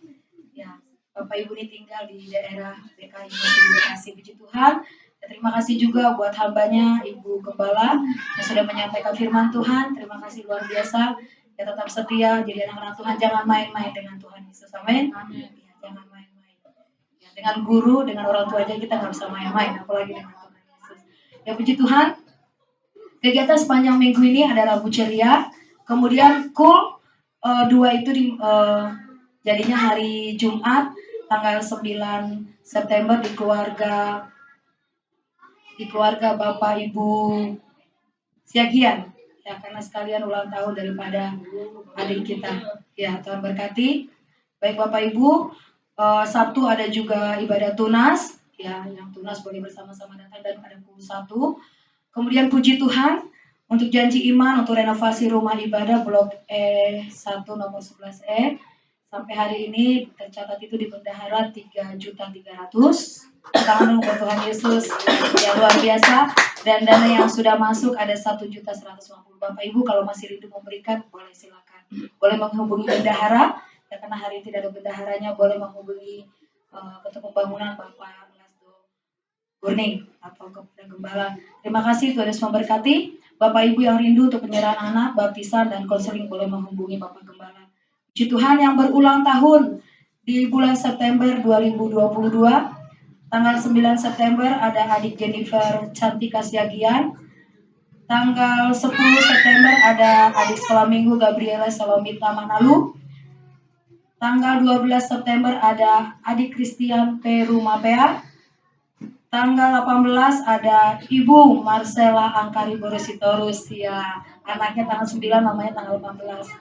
Ya, Bapak Ibu ini tinggal di daerah DKI Bekasi. Puji Tuhan. Dan terima kasih juga buat hambanya Ibu Gembala yang sudah menyampaikan firman Tuhan. Terima kasih luar biasa. Ya, tetap setia jadi anak-anak Tuhan, jangan main-main dengan Tuhan Yesus. Amin. Ya, jangan main-main. Ya, dengan guru, dengan orang tua aja kita nggak bisa main-main, apalagi dengan Tuhan Yesus. Ya, puji Tuhan. Kegiatan sepanjang minggu ini ada Rabu Ceria, kemudian Cool 2 itu jadinya hari Jumat tanggal 9 September di keluarga Bapak Ibu Siagian. Ya, karena sekalian ulang tahun daripada adik kita. Ya, Tuhan berkati. Baik Bapak Ibu, Sabtu ada juga ibadah tunas. Ya, yang tunas boleh bersama-sama datang dan ada Cool 1. Kemudian puji Tuhan untuk janji iman untuk renovasi rumah ibadah Blok E1 nomor 11E. Sampai hari ini tercatat itu di bendahara 3.300.000. Tangan buat Tuhan Yesus. Ya, luar biasa. Dan dana yang sudah masuk ada 1.150.000. Bapak Ibu kalau masih rindu memberikan boleh silakan. Boleh menghubungi bendahara. Ya, karena hari ini tidak ada bendaharanya, boleh menghubungi Ketua Pembangunan Bapak Lasdo Gurning atau kepada Gembala. Terima kasih, Tuhan Yesus memberkati. Bapak Ibu yang rindu untuk penyerahan anak, baptisan, dan konseling boleh menghubungi Bapak Gembala. Puji Tuhan yang berulang tahun di bulan September 2022. Tanggal 9 September ada adik Jennifer Cantika Siagian. Tanggal 10 September ada adik sekolah minggu Gabriela Salomita Manalu. Tanggal 12 September ada adik Christian P. Rumapea. Tanggal 18 ada Ibu Marcella Angkari Borositorus. Ya, anaknya tanggal 9, namanya tanggal 18.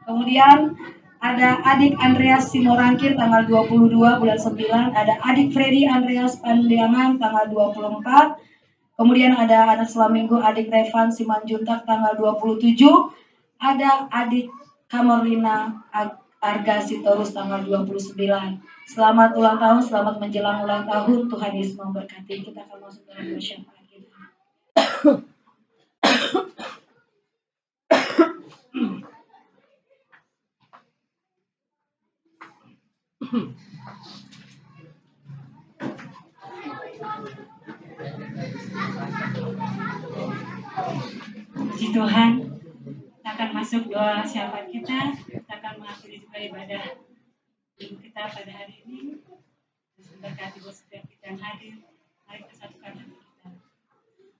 Kemudian ada adik Andreas Simorangkir tanggal 22 bulan 9. Ada adik Freddy Andreas Pandiangan tanggal 24. Kemudian ada anak Selaminggu adik Revan Simanjuntak tanggal 27. Ada adik Kamerlina Arga Sitorus tanggal 29. Selamat ulang tahun, selamat menjelang ulang tahun. Tuhan Yesus memberkati. Kita akan masuk dalam doa syafaat kita. Puji Tuhan, kita akan masuk doa syafaat kita. Kita akan mengakhiri juga ibadah ibu kita pada hari ini. Terus memberkati buat setiap kita yang hadir. Mari kita satukan hati kita.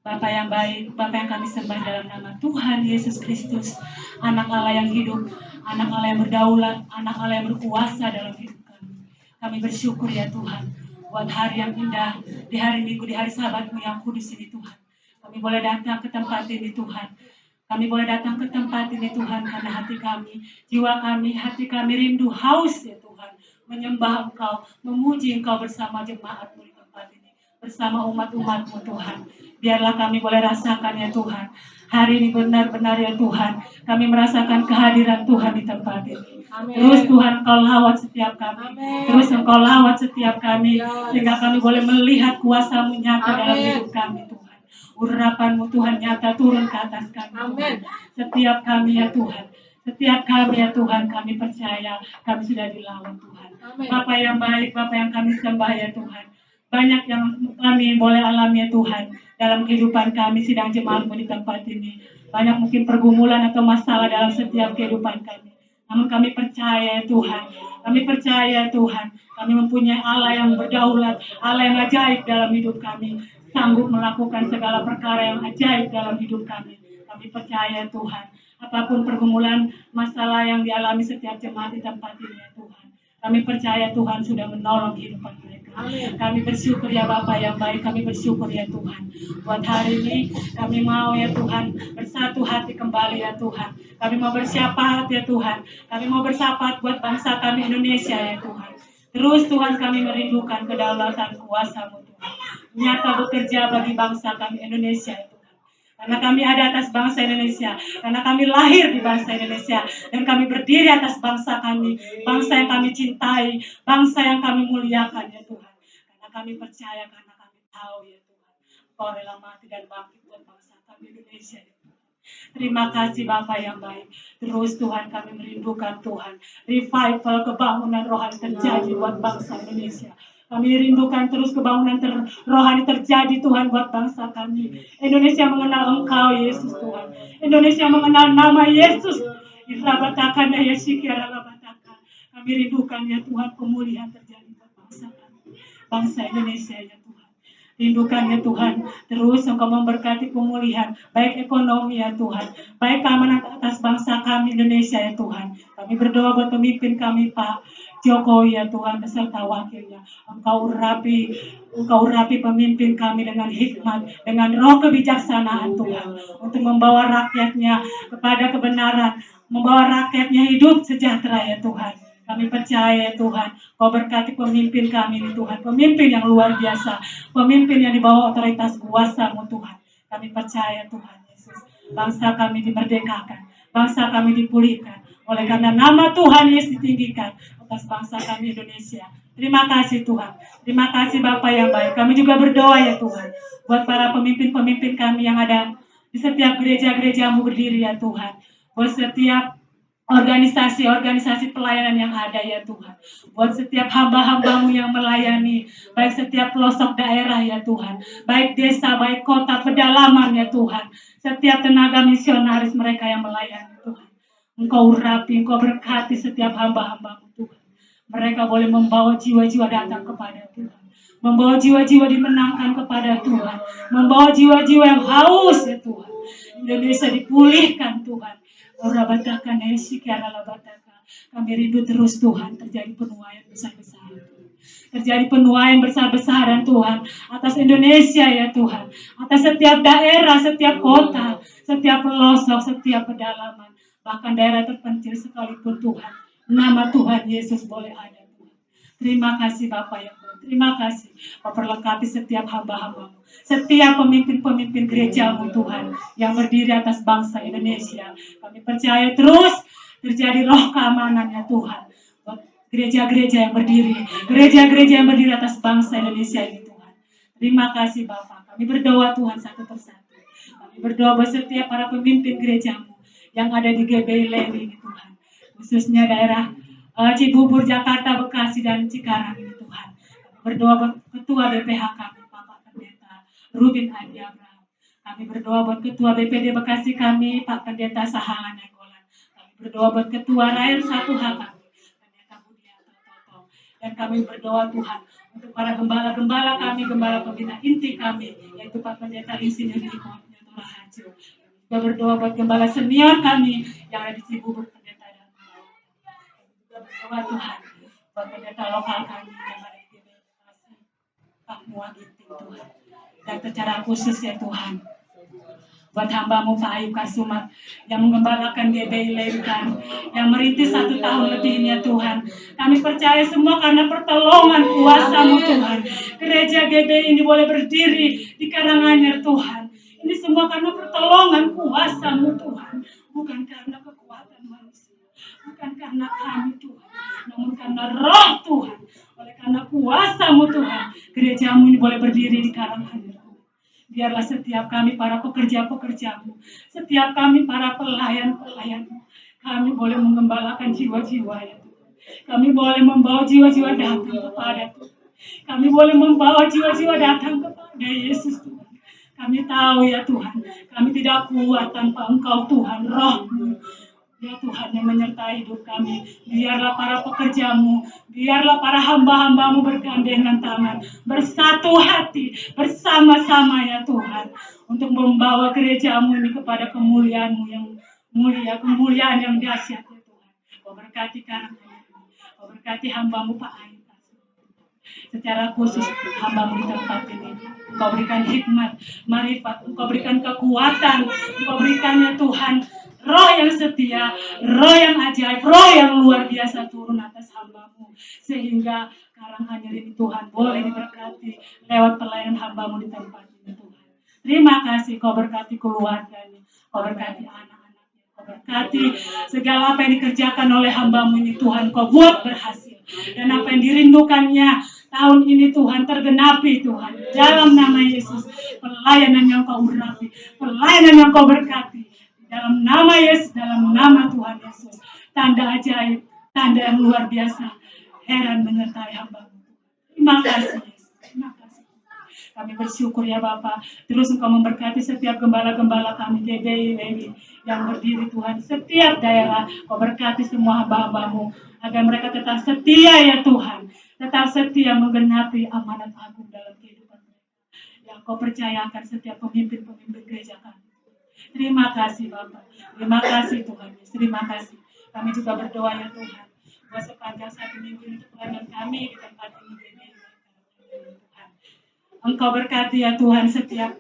Bapa yang baik, Bapa yang kami sembah dalam nama Tuhan Yesus Kristus, anak Allah yang hidup, anak Allah yang berdaulat, anak Allah yang berkuasa dalam hidup kami. Kami bersyukur ya Tuhan, buat hari yang indah, di hari Minggu, di hari Sabat-Mu yang kudus ini Tuhan. Kami boleh datang ke tempat ini Tuhan. Kami boleh datang ke tempat ini Tuhan, karena hati kami, jiwa kami, hati kami rindu, haus ya Tuhan, menyembah Engkau, memuji Engkau bersama jemaat-Mu di tempat ini, bersama umat-umat-Mu Tuhan. Biarlah kami boleh rasakan ya Tuhan, hari ini benar-benar ya Tuhan, kami merasakan kehadiran Tuhan di tempat ini. Amin. Terus Tuhan Engkau lawat setiap kami. Amin. Terus Engkau lawat setiap kami, sehingga kami boleh melihat kuasa-Mu nyata dalam hidup kami Tuhan. Urapan-Mu Tuhan nyata turun ke atas kami. Amin. Setiap kami ya Tuhan, setiap kami ya Tuhan, kami percaya kami sudah dilawat Tuhan. Amin. Bapa yang baik, Bapa yang kami sembah ya Tuhan, banyak yang kami boleh alami ya Tuhan dalam kehidupan kami sidang jemaat-Mu di tempat ini. Banyak mungkin pergumulan atau masalah dalam setiap kehidupan kami. Namun kami percaya ya Tuhan, kami percaya Tuhan, kami mempunyai Allah yang berdaulat, Allah yang ajaib dalam hidup kami, sanggup melakukan segala perkara yang ajaib dalam hidup kami. Kami percaya Tuhan, apapun pergumulan masalah yang dialami setiap jemaat di tempat ini ya Tuhan, kami percaya Tuhan sudah menolong kehidupan mereka. Amin. Kami bersyukur ya Bapa yang baik, kami bersyukur ya Tuhan. Buat hari ini kami mau ya Tuhan bersatu hati kembali ya Tuhan. Kami mau bersyafaat ya Tuhan. Kami mau bersyafaat buat bangsa kami Indonesia ya Tuhan. Terus Tuhan kami merindukan kedaulatan kuasa-Mu Tuhan. Nyata bekerja bagi bangsa kami Indonesia Tuhan. Karena kami ada atas bangsa Indonesia. Karena kami lahir di bangsa Indonesia. Dan kami berdiri atas bangsa kami. Bangsa yang kami cintai. Bangsa yang kami muliakan ya Tuhan. Karena kami percaya, karena kami tahu ya Tuhan. Kau rela mati dan bangkit buat bangsa kami Indonesia ya Tuhan. Terima kasih Bapa yang baik. Terus Tuhan kami merindukan Tuhan. Revival kebangunan rohani terjadi buat bangsa Indonesia. Kami rindukan terus kebangunan rohani terjadi Tuhan buat bangsa kami. Indonesia mengenal Engkau Yesus Tuhan. Indonesia mengenal nama Yesus. Irabatakan ya Yesikira Rabataka. Kami rindukan ya Tuhan pemulihan terjadi buat bangsa kami. Bangsa Indonesia ya Tuhan. Rindukan ya Tuhan, terus Engkau memberkati pemulihan, baik ekonomi ya Tuhan, baik keamanan atas bangsa kami Indonesia ya Tuhan. Kami berdoa buat pemimpin kami Pak Jokowi ya Tuhan, beserta wakilnya. Engkau urapi pemimpin kami dengan hikmat, dengan roh kebijaksanaan Tuhan, untuk membawa rakyatnya kepada kebenaran, membawa rakyatnya hidup sejahtera ya Tuhan. Kami percaya Tuhan, Kau berkati pemimpin kami ini Tuhan, pemimpin yang luar biasa, pemimpin yang dibawa otoritas kuasa-Mu Tuhan. Kami percaya Tuhan Yesus, bangsa kami dimerdekakan, bangsa kami dipulihkan, oleh karena nama Tuhan Yesus ditinggikan atas bangsa kami Indonesia. Terima kasih Tuhan, terima kasih Bapa yang baik. Kami juga berdoa ya Tuhan, buat para pemimpin-pemimpin kami yang ada di setiap gereja-gereja-Mu berdiri ya Tuhan, buat setiap organisasi-organisasi pelayanan yang ada ya Tuhan. Buat setiap hamba-hamba-Mu yang melayani, baik setiap pelosok daerah ya Tuhan, baik desa, baik kota, pedalaman ya Tuhan. Setiap tenaga misionaris mereka yang melayani Tuhan. Engkau urapi, Engkau berkati setiap hamba-hamba-Mu Tuhan. Mereka boleh membawa jiwa-jiwa datang kepada Tuhan. Membawa jiwa-jiwa dimenangkan kepada Tuhan. Membawa jiwa-jiwa yang haus ya Tuhan. Indonesia dipulihkan Tuhan. Orabataka nesikiara labataka. Kami rindu terus Tuhan terjadi penuaian besar-besaran. Terjadi penuaian besar-besaran Tuhan atas Indonesia ya Tuhan. Atas setiap daerah, setiap kota, setiap pelosok, setiap pedalaman. Bahkan daerah terpencil sekalipun Tuhan. Nama Tuhan Yesus boleh ada Tuhan. Terima kasih Bapak yang baik. Terima kasih. Memperlengkapi setiap hamba-hamba-Mu. Setiap pemimpin-pemimpin gereja-Mu Tuhan. Yang berdiri atas bangsa Indonesia. Kami percaya terus terjadi roh keamanan ya Tuhan. Buat gereja-gereja yang berdiri. Gereja-gereja yang berdiri atas bangsa Indonesia ini Tuhan. Terima kasih Bapak. Kami berdoa Tuhan satu persatu. Kami berdoa buat setiap para pemimpin gereja-Mu. Yang ada di GBI Lewi ini Tuhan. Khususnya daerah Cibubur, Jakarta, Bekasi, dan Cikarang ini Tuhan. Kami berdoa buat Ketua BPH kami, Bapak Pendeta Rubin Adi Abraham. Kami berdoa buat Ketua BPD Bekasi kami, Pak Pendeta Sahangan Nainggolan. Kami berdoa buat Ketua Rakyat 1H kami, Pendeta Budianto Toto. Dan kami berdoa Tuhan untuk para gembala-gembala kami, gembala pembina inti kami, yaitu Pak Pendeta Insinyur Niko Nyoto Raharjo. Kami juga berdoa buat gembala senior kami yang ada di Cibubur, Pendeta dan berdoa Tuhan buat pendeta lokal kami yang ada di Bekasi, Pak Muah Ginting Tuhan. Dan secara khusus ya Tuhan, buat hamba-Mu Pak Ayub Kasumat yang mengembalakan GBI Lewi kami, yang merintis 1 tahun lebih ini ya Tuhan. Kami percaya semua karena pertolongan kuasa-Mu Tuhan. Gereja GBI ini boleh berdiri di Karanganyar Tuhan. Ini semua karena pertolongan kuasa-Mu Tuhan. Bukan karena kekuatan manusia. Bukan karena kami Tuhan. Namun karena roh Tuhan. Oleh karena kuasa-Mu Tuhan. Gereja-Mu ini boleh berdiri di Karanganyar. Biarlah setiap kami para pekerja-pekerja-Mu. Setiap kami para pelayan-pelayan-Mu. Kami boleh mengembalakan jiwa-jiwa ya Tuhan. Kami boleh membawa jiwa-jiwa datang kepada Tuhan. Kami boleh membawa jiwa-jiwa datang kepada Yesus Tuhan. Kami tahu ya Tuhan, kami tidak kuat tanpa Engkau Tuhan, Roh-Mu. Ya Tuhan yang menyertai hidup kami. Biarlah para pekerja-Mu, biarlah para hamba-hamba-Mu bergandengan tangan, bersatu hati, bersama-sama ya Tuhan. Untuk membawa gereja-Mu ini kepada kemuliaan-Mu yang mulia, kemuliaan yang dahsyat ya Tuhan. Kau berkati Karanganyar ini, Kau berkati hamba-Mu Pak Ayub. Secara khusus hamba-Mu di tempat ini. Engkau berikan hikmat, marifat, Engkau berikan kekuatan, Engkau berikan ya Tuhan, roh yang setia, roh yang ajaib, roh yang luar biasa turun atas hamba-Mu. Sehingga Karanganyar ini Tuhan boleh diberkati lewat pelayanan hamba-Mu di tempat ini Tuhan. Terima kasih Kau berkati keluarganya, Kau berkati anak-anaknya, Kau berkati segala apa yang dikerjakan oleh hamba-Mu ini Tuhan, Kau buat berhasil. Dan apa yang dirindukannya tahun ini Tuhan tergenapi Tuhan. Dalam nama Yesus, pelayanan yang Kau urapi, pelayanan yang Kau berkati. Dalam nama Yesus, dalam nama Tuhan Yesus. Tanda ajaib, tanda yang luar biasa, heran menyertai hamba-Mu. Terima kasih Yesus, terima kasih. Kami bersyukur ya Bapa, terus Engkau memberkati setiap gembala-gembala kami GBI Lewi yang berdiri Tuhan, setiap daerah. Kau berkati semua hamba-hamba-Mu, agar mereka tetap setia ya Tuhan, tetap setia menggenapi amanat agung dalam kehidupan mereka. Yang Kau percayakan setiap pemimpin-pemimpin gereja kami. Terima kasih Bapak, terima kasih Tuhan, terima kasih. Kami juga berdoa ya Tuhan, buat sepanjang 1 minggu ini untuk pelayanan kami di tempat ini GBI Tuhan. Engkau berkati ya Tuhan setiap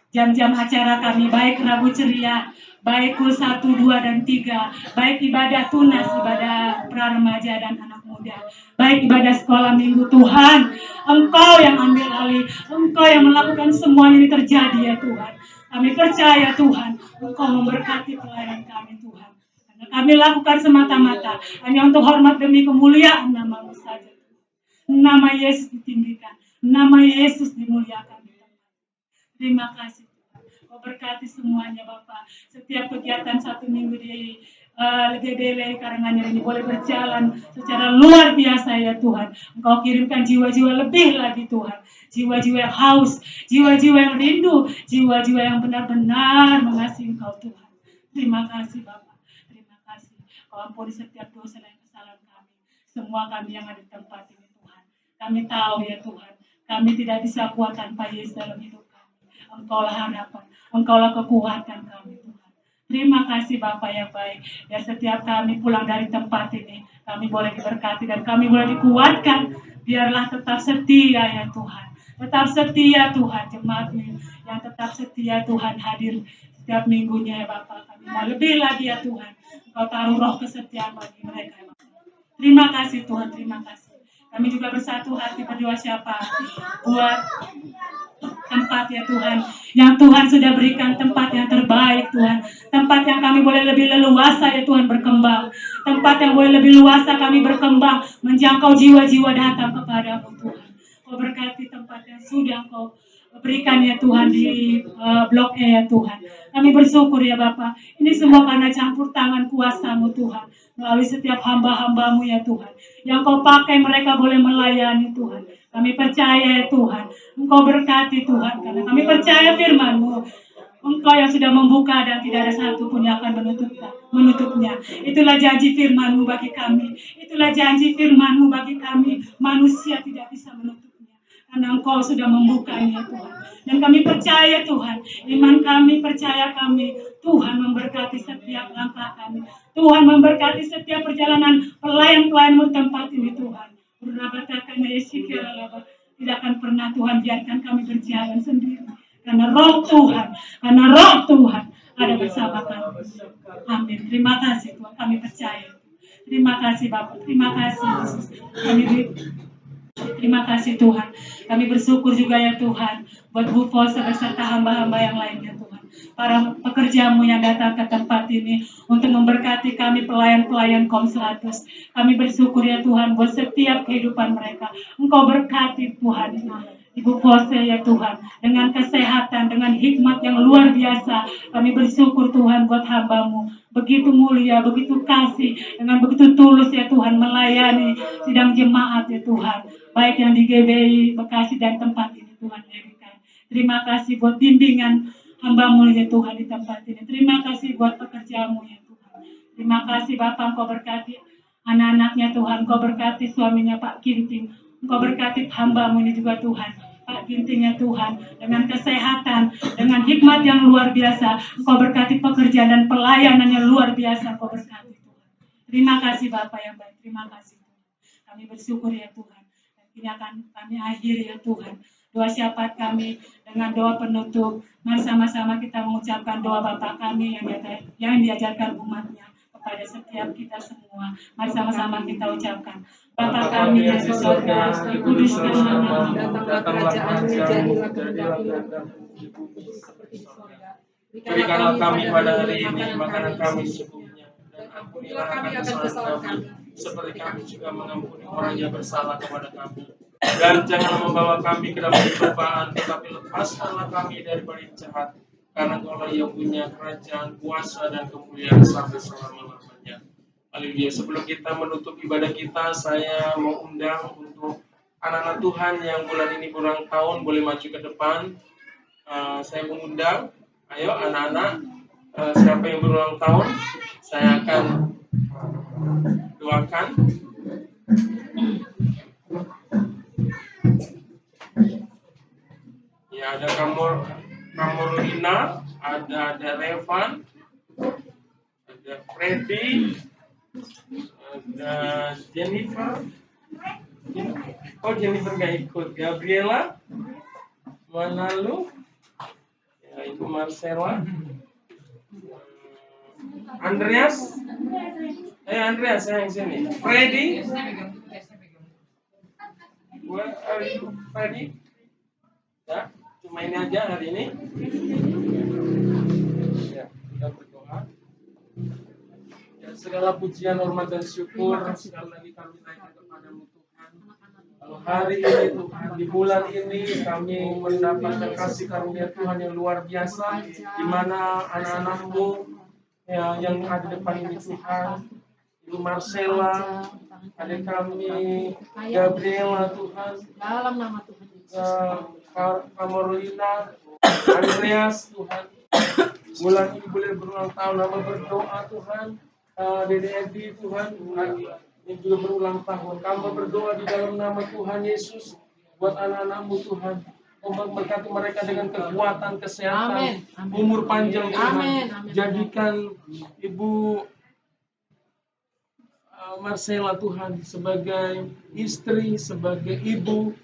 jam-jam acara kami, baik Rabu Ceria, baik KUL 1, 2, dan 3, baik ibadah tunas, ibadah pra-remaja dan anak muda, baik ibadah sekolah minggu Tuhan. Engkau yang ambil alih, Engkau yang melakukan semuanya ini terjadi ya Tuhan. Kami percaya Tuhan, Engkau memberkati pelayanan kami Tuhan. Karena kami lakukan semata-mata hanya untuk hormat demi kemuliaan nama-Mu saja. Nama Yesus ditinggikan, nama Yesus dimuliakan. Terima kasih Tuhan. Kau berkati semuanya Bapak. Setiap kegiatan 1 minggu di GBI Karanganyar ini boleh berjalan secara luar biasa ya Tuhan. Engkau kirimkan jiwa-jiwa lebih lagi Tuhan. Jiwa-jiwa yang haus, jiwa-jiwa yang rindu, jiwa-jiwa yang benar-benar mengasihi Engkau Tuhan. Terima kasih Bapak. Terima kasih. Kau ampuni setiap dosa dan kesalahan kami. Semua kami yang ada di tempat ini Tuhan. Kami tahu ya Tuhan, kami tidak bisa kuat tanpa Yesus dalam hidup kami. Engkaulah harapan, Engkaulah kekuatan kami Tuhan. Terima kasih Bapak yang baik. Dan setiap kami pulang dari tempat ini, kami boleh diberkati dan kami boleh dikuatkan. Biarlah tetap setia ya Tuhan. Tetap setia Tuhan, jemaat-Mu yang tetap setia Tuhan hadir setiap minggunya ya Bapak. Kami mau lebih lagi ya Tuhan. Engkau taruh roh kesetiaan bagi mereka ya Bapak. Terima kasih Tuhan, terima kasih. Kami juga bersatu hati berdoa siapa buat tempat ya Tuhan, yang Tuhan sudah berikan tempat yang terbaik Tuhan, tempat yang kami boleh lebih leluasa ya Tuhan berkembang, tempat yang boleh lebih luasa kami berkembang, menjangkau jiwa-jiwa datang kepadamu Tuhan. Kau berkati tempat yang sudah Kau berikan ya Tuhan di Blok E ya Tuhan. Kami bersyukur ya Bapak, ini semua karena campur tangan kuasa-Mu Tuhan, melalui setiap hamba-hamba-Mu ya Tuhan, yang Kau pakai mereka boleh melayani Tuhan. Kami percaya ya Tuhan, Engkau berkati Tuhan, karena kami percaya firman-Mu. Engkau yang sudah membuka dan tidak ada satu pun yang akan menutupnya. Itulah janji firman-Mu bagi kami. Itulah janji firman-Mu bagi kami. Manusia tidak bisa menutupnya. Karena Engkau sudah membukanya Tuhan. Dan kami percaya Tuhan, iman kami, percaya kami, Tuhan memberkati setiap langkah kami. Tuhan memberkati setiap perjalanan pelayan-pelayan-Mu tempat ini Tuhan. Tidak akan pernah Tuhan biarkan kami berjalan sendiri. Karena roh Tuhan ada bersama kami. Amin. Terima kasih Tuhan, kami percaya. Terima kasih Bapak, terima kasih Yesus. Terima kasih Tuhan. Kami bersyukur juga ya Tuhan buat Bu Fos beserta hamba-hamba yang lainnya Tuhan. Para pekerja-Mu yang datang ke tempat ini untuk memberkati kami pelayan-pelayan KOM 100. Kami bersyukur ya Tuhan buat setiap kehidupan mereka. Engkau berkati Tuhan Ibu Fos ya Tuhan, dengan kesehatan, dengan hikmat yang luar biasa. Kami bersyukur Tuhan buat hamba-Mu. Begitu mulia, begitu kasih, dengan begitu tulus ya Tuhan melayani sidang jemaat ya Tuhan. Baik yang di GBI, Bekasi dan tempat ini Tuhan berikan. Terima kasih buat bimbingan hamba-Mu ya Tuhan di tempat ini. Terima kasih buat pekerja-Mu ya Tuhan. Terima kasih Bapak, Engkau berkati anak-anaknya Tuhan. Engkau berkati suaminya Pak Ginting. Engkau berkati hamba-Mu ini juga Tuhan. Pak Ginting ya Tuhan, dengan kesehatan, dengan hikmat yang luar biasa. Engkau berkati pekerjaan dan pelayanan yang luar biasa. Engkau berkati Tuhan. Terima kasih Bapak yang baik. Terima kasih Tuhan. Kami bersyukur ya Tuhan. Dan kini akan kami akhiri ya Tuhan doa syafaat kami dengan doa penutup. Mari sama-sama kita mengucapkan doa Bapa kami yang diajarkan umat-Nya kepada setiap kita semua. Mari sama-sama kita ucapkan. Bapa kami yang di surga, dikuduskan namamu, datanglah kerajaanmu, jadilah kehendakmu di bumi seperti di surga. Berikanlah kami pada hari ini makanan kami secukupnya, dan ampunilah kami akan kesalahan kami, seperti kami juga mengampuni orang yang bersalah kepada kami. Dan janganlah membawa kami ke dalam pencobaan, tetapi lepaskanlah kami daripada yang jahat, karena Engkaulah yang punya kerajaan, kuasa, dan kemuliaan sampai selama-lamanya. Haleluya. Sebelum kita menutup ibadah kita, saya mau undang untuk anak-anak Tuhan yang bulan ini berulang tahun, boleh maju ke depan. Saya mengundang, ayo anak-anak, siapa yang berulang tahun, saya akan doakan. Ya, ada Kamorlina, ada Revan, ada Freddy, ada Jennifer. Oh, Jennifer gak ikut. Gabriela, Manalu, ya, itu Marcella, Andreas, Andreas yang sini. Freddy, where are you, Freddy? Ya, cuma ini aja hari ini. Ya, kita berdoa. Ya, segala pujian, hormat dan syukur sekali lagi kami naikkan kepadamu Tuhan. Kalau hari ini Tuhan, di bulan ini kami mendapatkan kasih karunia Tuhan yang luar biasa, di mana anak-anakmu ya, yang ada depan ini Tuhan, Ibu Marcella, adik kami Gabriela Tuhan, Dalam nama Tuhan Kamorlina, Andreas Tuhan, bulan ini boleh berulang tahun, nama berdoa Tuhan, Dede Edi Tuhan, yang juga berulang tahun. Kami berdoa di dalam nama Tuhan Yesus buat anak-anakmu Tuhan, memberkati mereka dengan kekuatan, kesehatan, umur panjang Tuhan. Jadikan Ibu Marcella Tuhan sebagai istri, sebagai ibu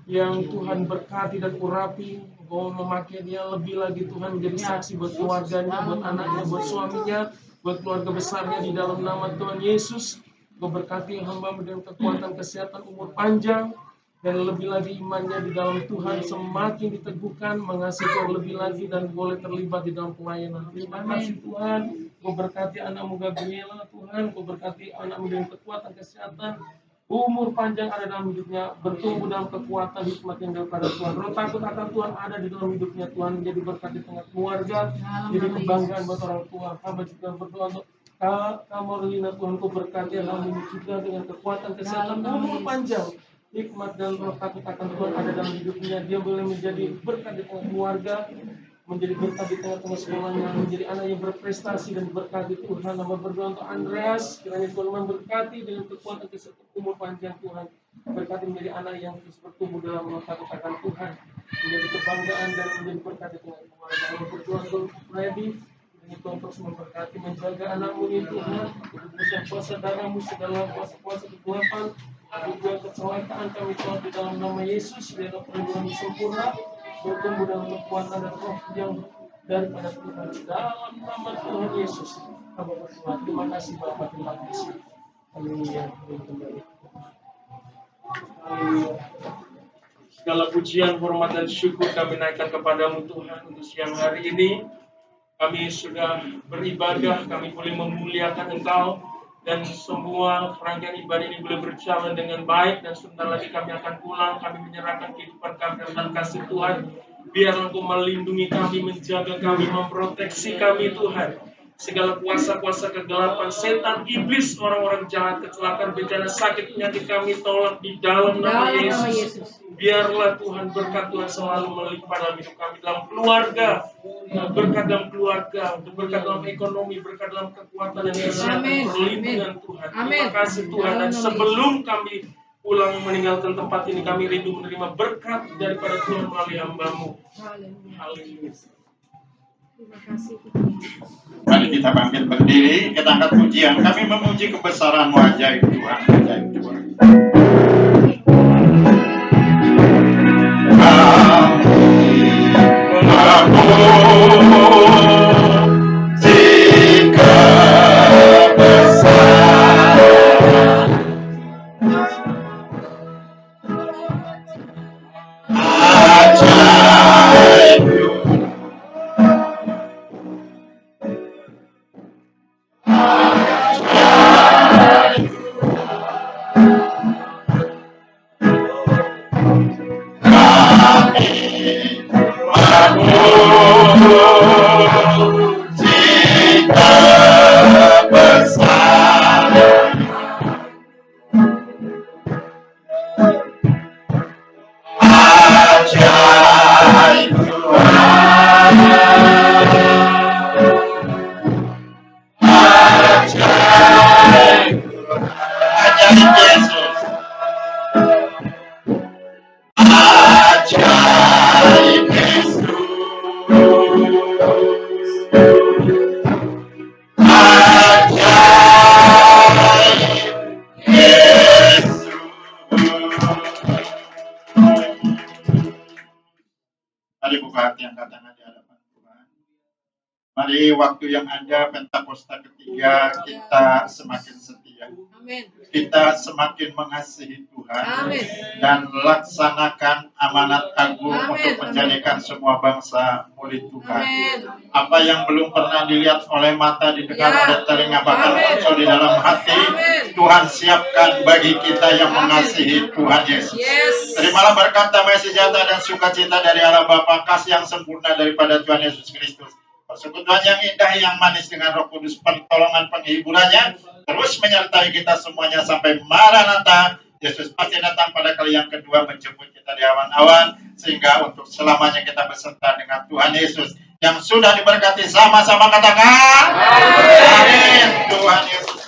yang Tuhan berkati dan urapi, bahwa memakai dia lebih lagi Tuhan menjadi saksi buat keluarganya, buat anaknya, buat suaminya, buat keluarga besarnya di dalam nama Tuhan Yesus. Memberkati hamba dengan kekuatan, kesehatan, umur panjang, dan lebih lagi imannya di dalam Tuhan semakin diteguhkan, mengasihi Tuhan lebih lagi dan boleh terlibat di dalam pelayanan. Terima kasih Tuhan, memberkati anakmu Gabriela Tuhan, memberkati anakmu dengan kekuatan, kesehatan, umur panjang ada dalam hidupnya, bertumbuh dalam kekuatan, hikmat yang daripada Tuhan. Roh takut akan Tuhan ada di dalam hidupnya Tuhan, menjadi berkat di tengah keluarga, jadi kebanggaan buat orang tua. Hamba juga berdoa untuk Kamorlina Tuhan, kau berkati hamba ini juga dengan kekuatan, kesehatan, umur panjang, hikmat dan roh takut akan Tuhan ada dalam hidupnya. Dia boleh menjadi berkat di tengah keluarga, menjadi berkat di tengah-tengah sekolahnya, menjadi anak yang berprestasi dan berkati Tuhan. Hamba berdoa untuk Andreas, kiranya Tuhan memberkati dengan kekuatan, kesehatan, umur panjang Tuhan. Berkati menjadi anak yang terus bertumbuh dalam roh takut akan Tuhan, menjadi kebanggaan dan menjadi berkat di tengah keluarga. Hamba berdoa untuk Freddy, Tuhan terus memberkati, menjaga anakmu ini Tuhan, untuk puasa darahmu, segala puasa-puasa kegelapan, juga kecelakaan kami Tuhan di dalam nama Yesus, biar perlindungan sempurna, bertumbuh dalam kekuatan dan roh yang daripada Tuhan. Dalam nama Tuhan Yesus, kami berdoa. Terima kasih Bapa, terima kasih. Haleluya. Haleluya. Segala pujian, hormat dan syukur kami naikkan kepadamu Tuhan untuk siang hari ini. Kami sudah beribadah, kami boleh memuliakan Engkau, dan semua rangkaian ibadah ini boleh berjalan dengan baik, dan sebentar lagi kami akan pulang. Kami menyerahkan kehidupan kami dan kasih Tuhan. Biar Engkau melindungi kami, menjaga kami, memproteksi kami Tuhan. Segala kuasa-kuasa kegelapan, setan, iblis, orang-orang jahat, kecelakaan, bencana, sakit, penyakit kami tolak di dalam nama Yesus. Biarlah Tuhan, berkat Tuhan selalu melimpah dalam hidup kami, dalam keluarga, berkat dalam keluarga, berkat dalam ekonomi, berkat dalam kekuatan dan kesehatan, perlindungan Tuhan. Terima kasih Tuhan, dan sebelum kami pulang meninggalkan tempat ini, kami rindu menerima berkat daripada Tuhan melalui hamba-Mu. Haleluya. Terima kasih Tuhan. Mari kita bangkit berdiri, kita angkat pujian. Kami memuji kebesaran-Mu ajaib Tuhan, ajaib Tuhan. Jika besar Ajaib Yesus. Ajaib Yesus. Ajaib Yesus. Mari buka hati yang katanya di hadapan Tuhan. Mari waktu yang ada Pentakosta ketiga kita semakin setia. Kita semakin mengasihi Tuhan dan laksanakan amanat agung untuk menjadikan semua bangsa murid Tuhan. Apa yang belum pernah dilihat oleh mata, didengar oleh telinga, bahkan muncul di dalam hati, Tuhan siapkan bagi kita yang mengasihi Tuhan Yesus. Terimalah berkat damai sejahtera dan sukacita dari Allah Bapa, kasih yang sempurna daripada Tuhan Yesus Kristus, persekutuan yang indah yang manis dengan Roh Kudus, pertolongan penghiburannya terus menyertai kita semuanya sampai Maranatha. Yesus pasti datang pada kali yang kedua menjemput kita di awan-awan, sehingga untuk selamanya kita beserta dengan Tuhan Yesus yang sudah diberkati. Sama-sama katakan amin. Tuhan Yesus.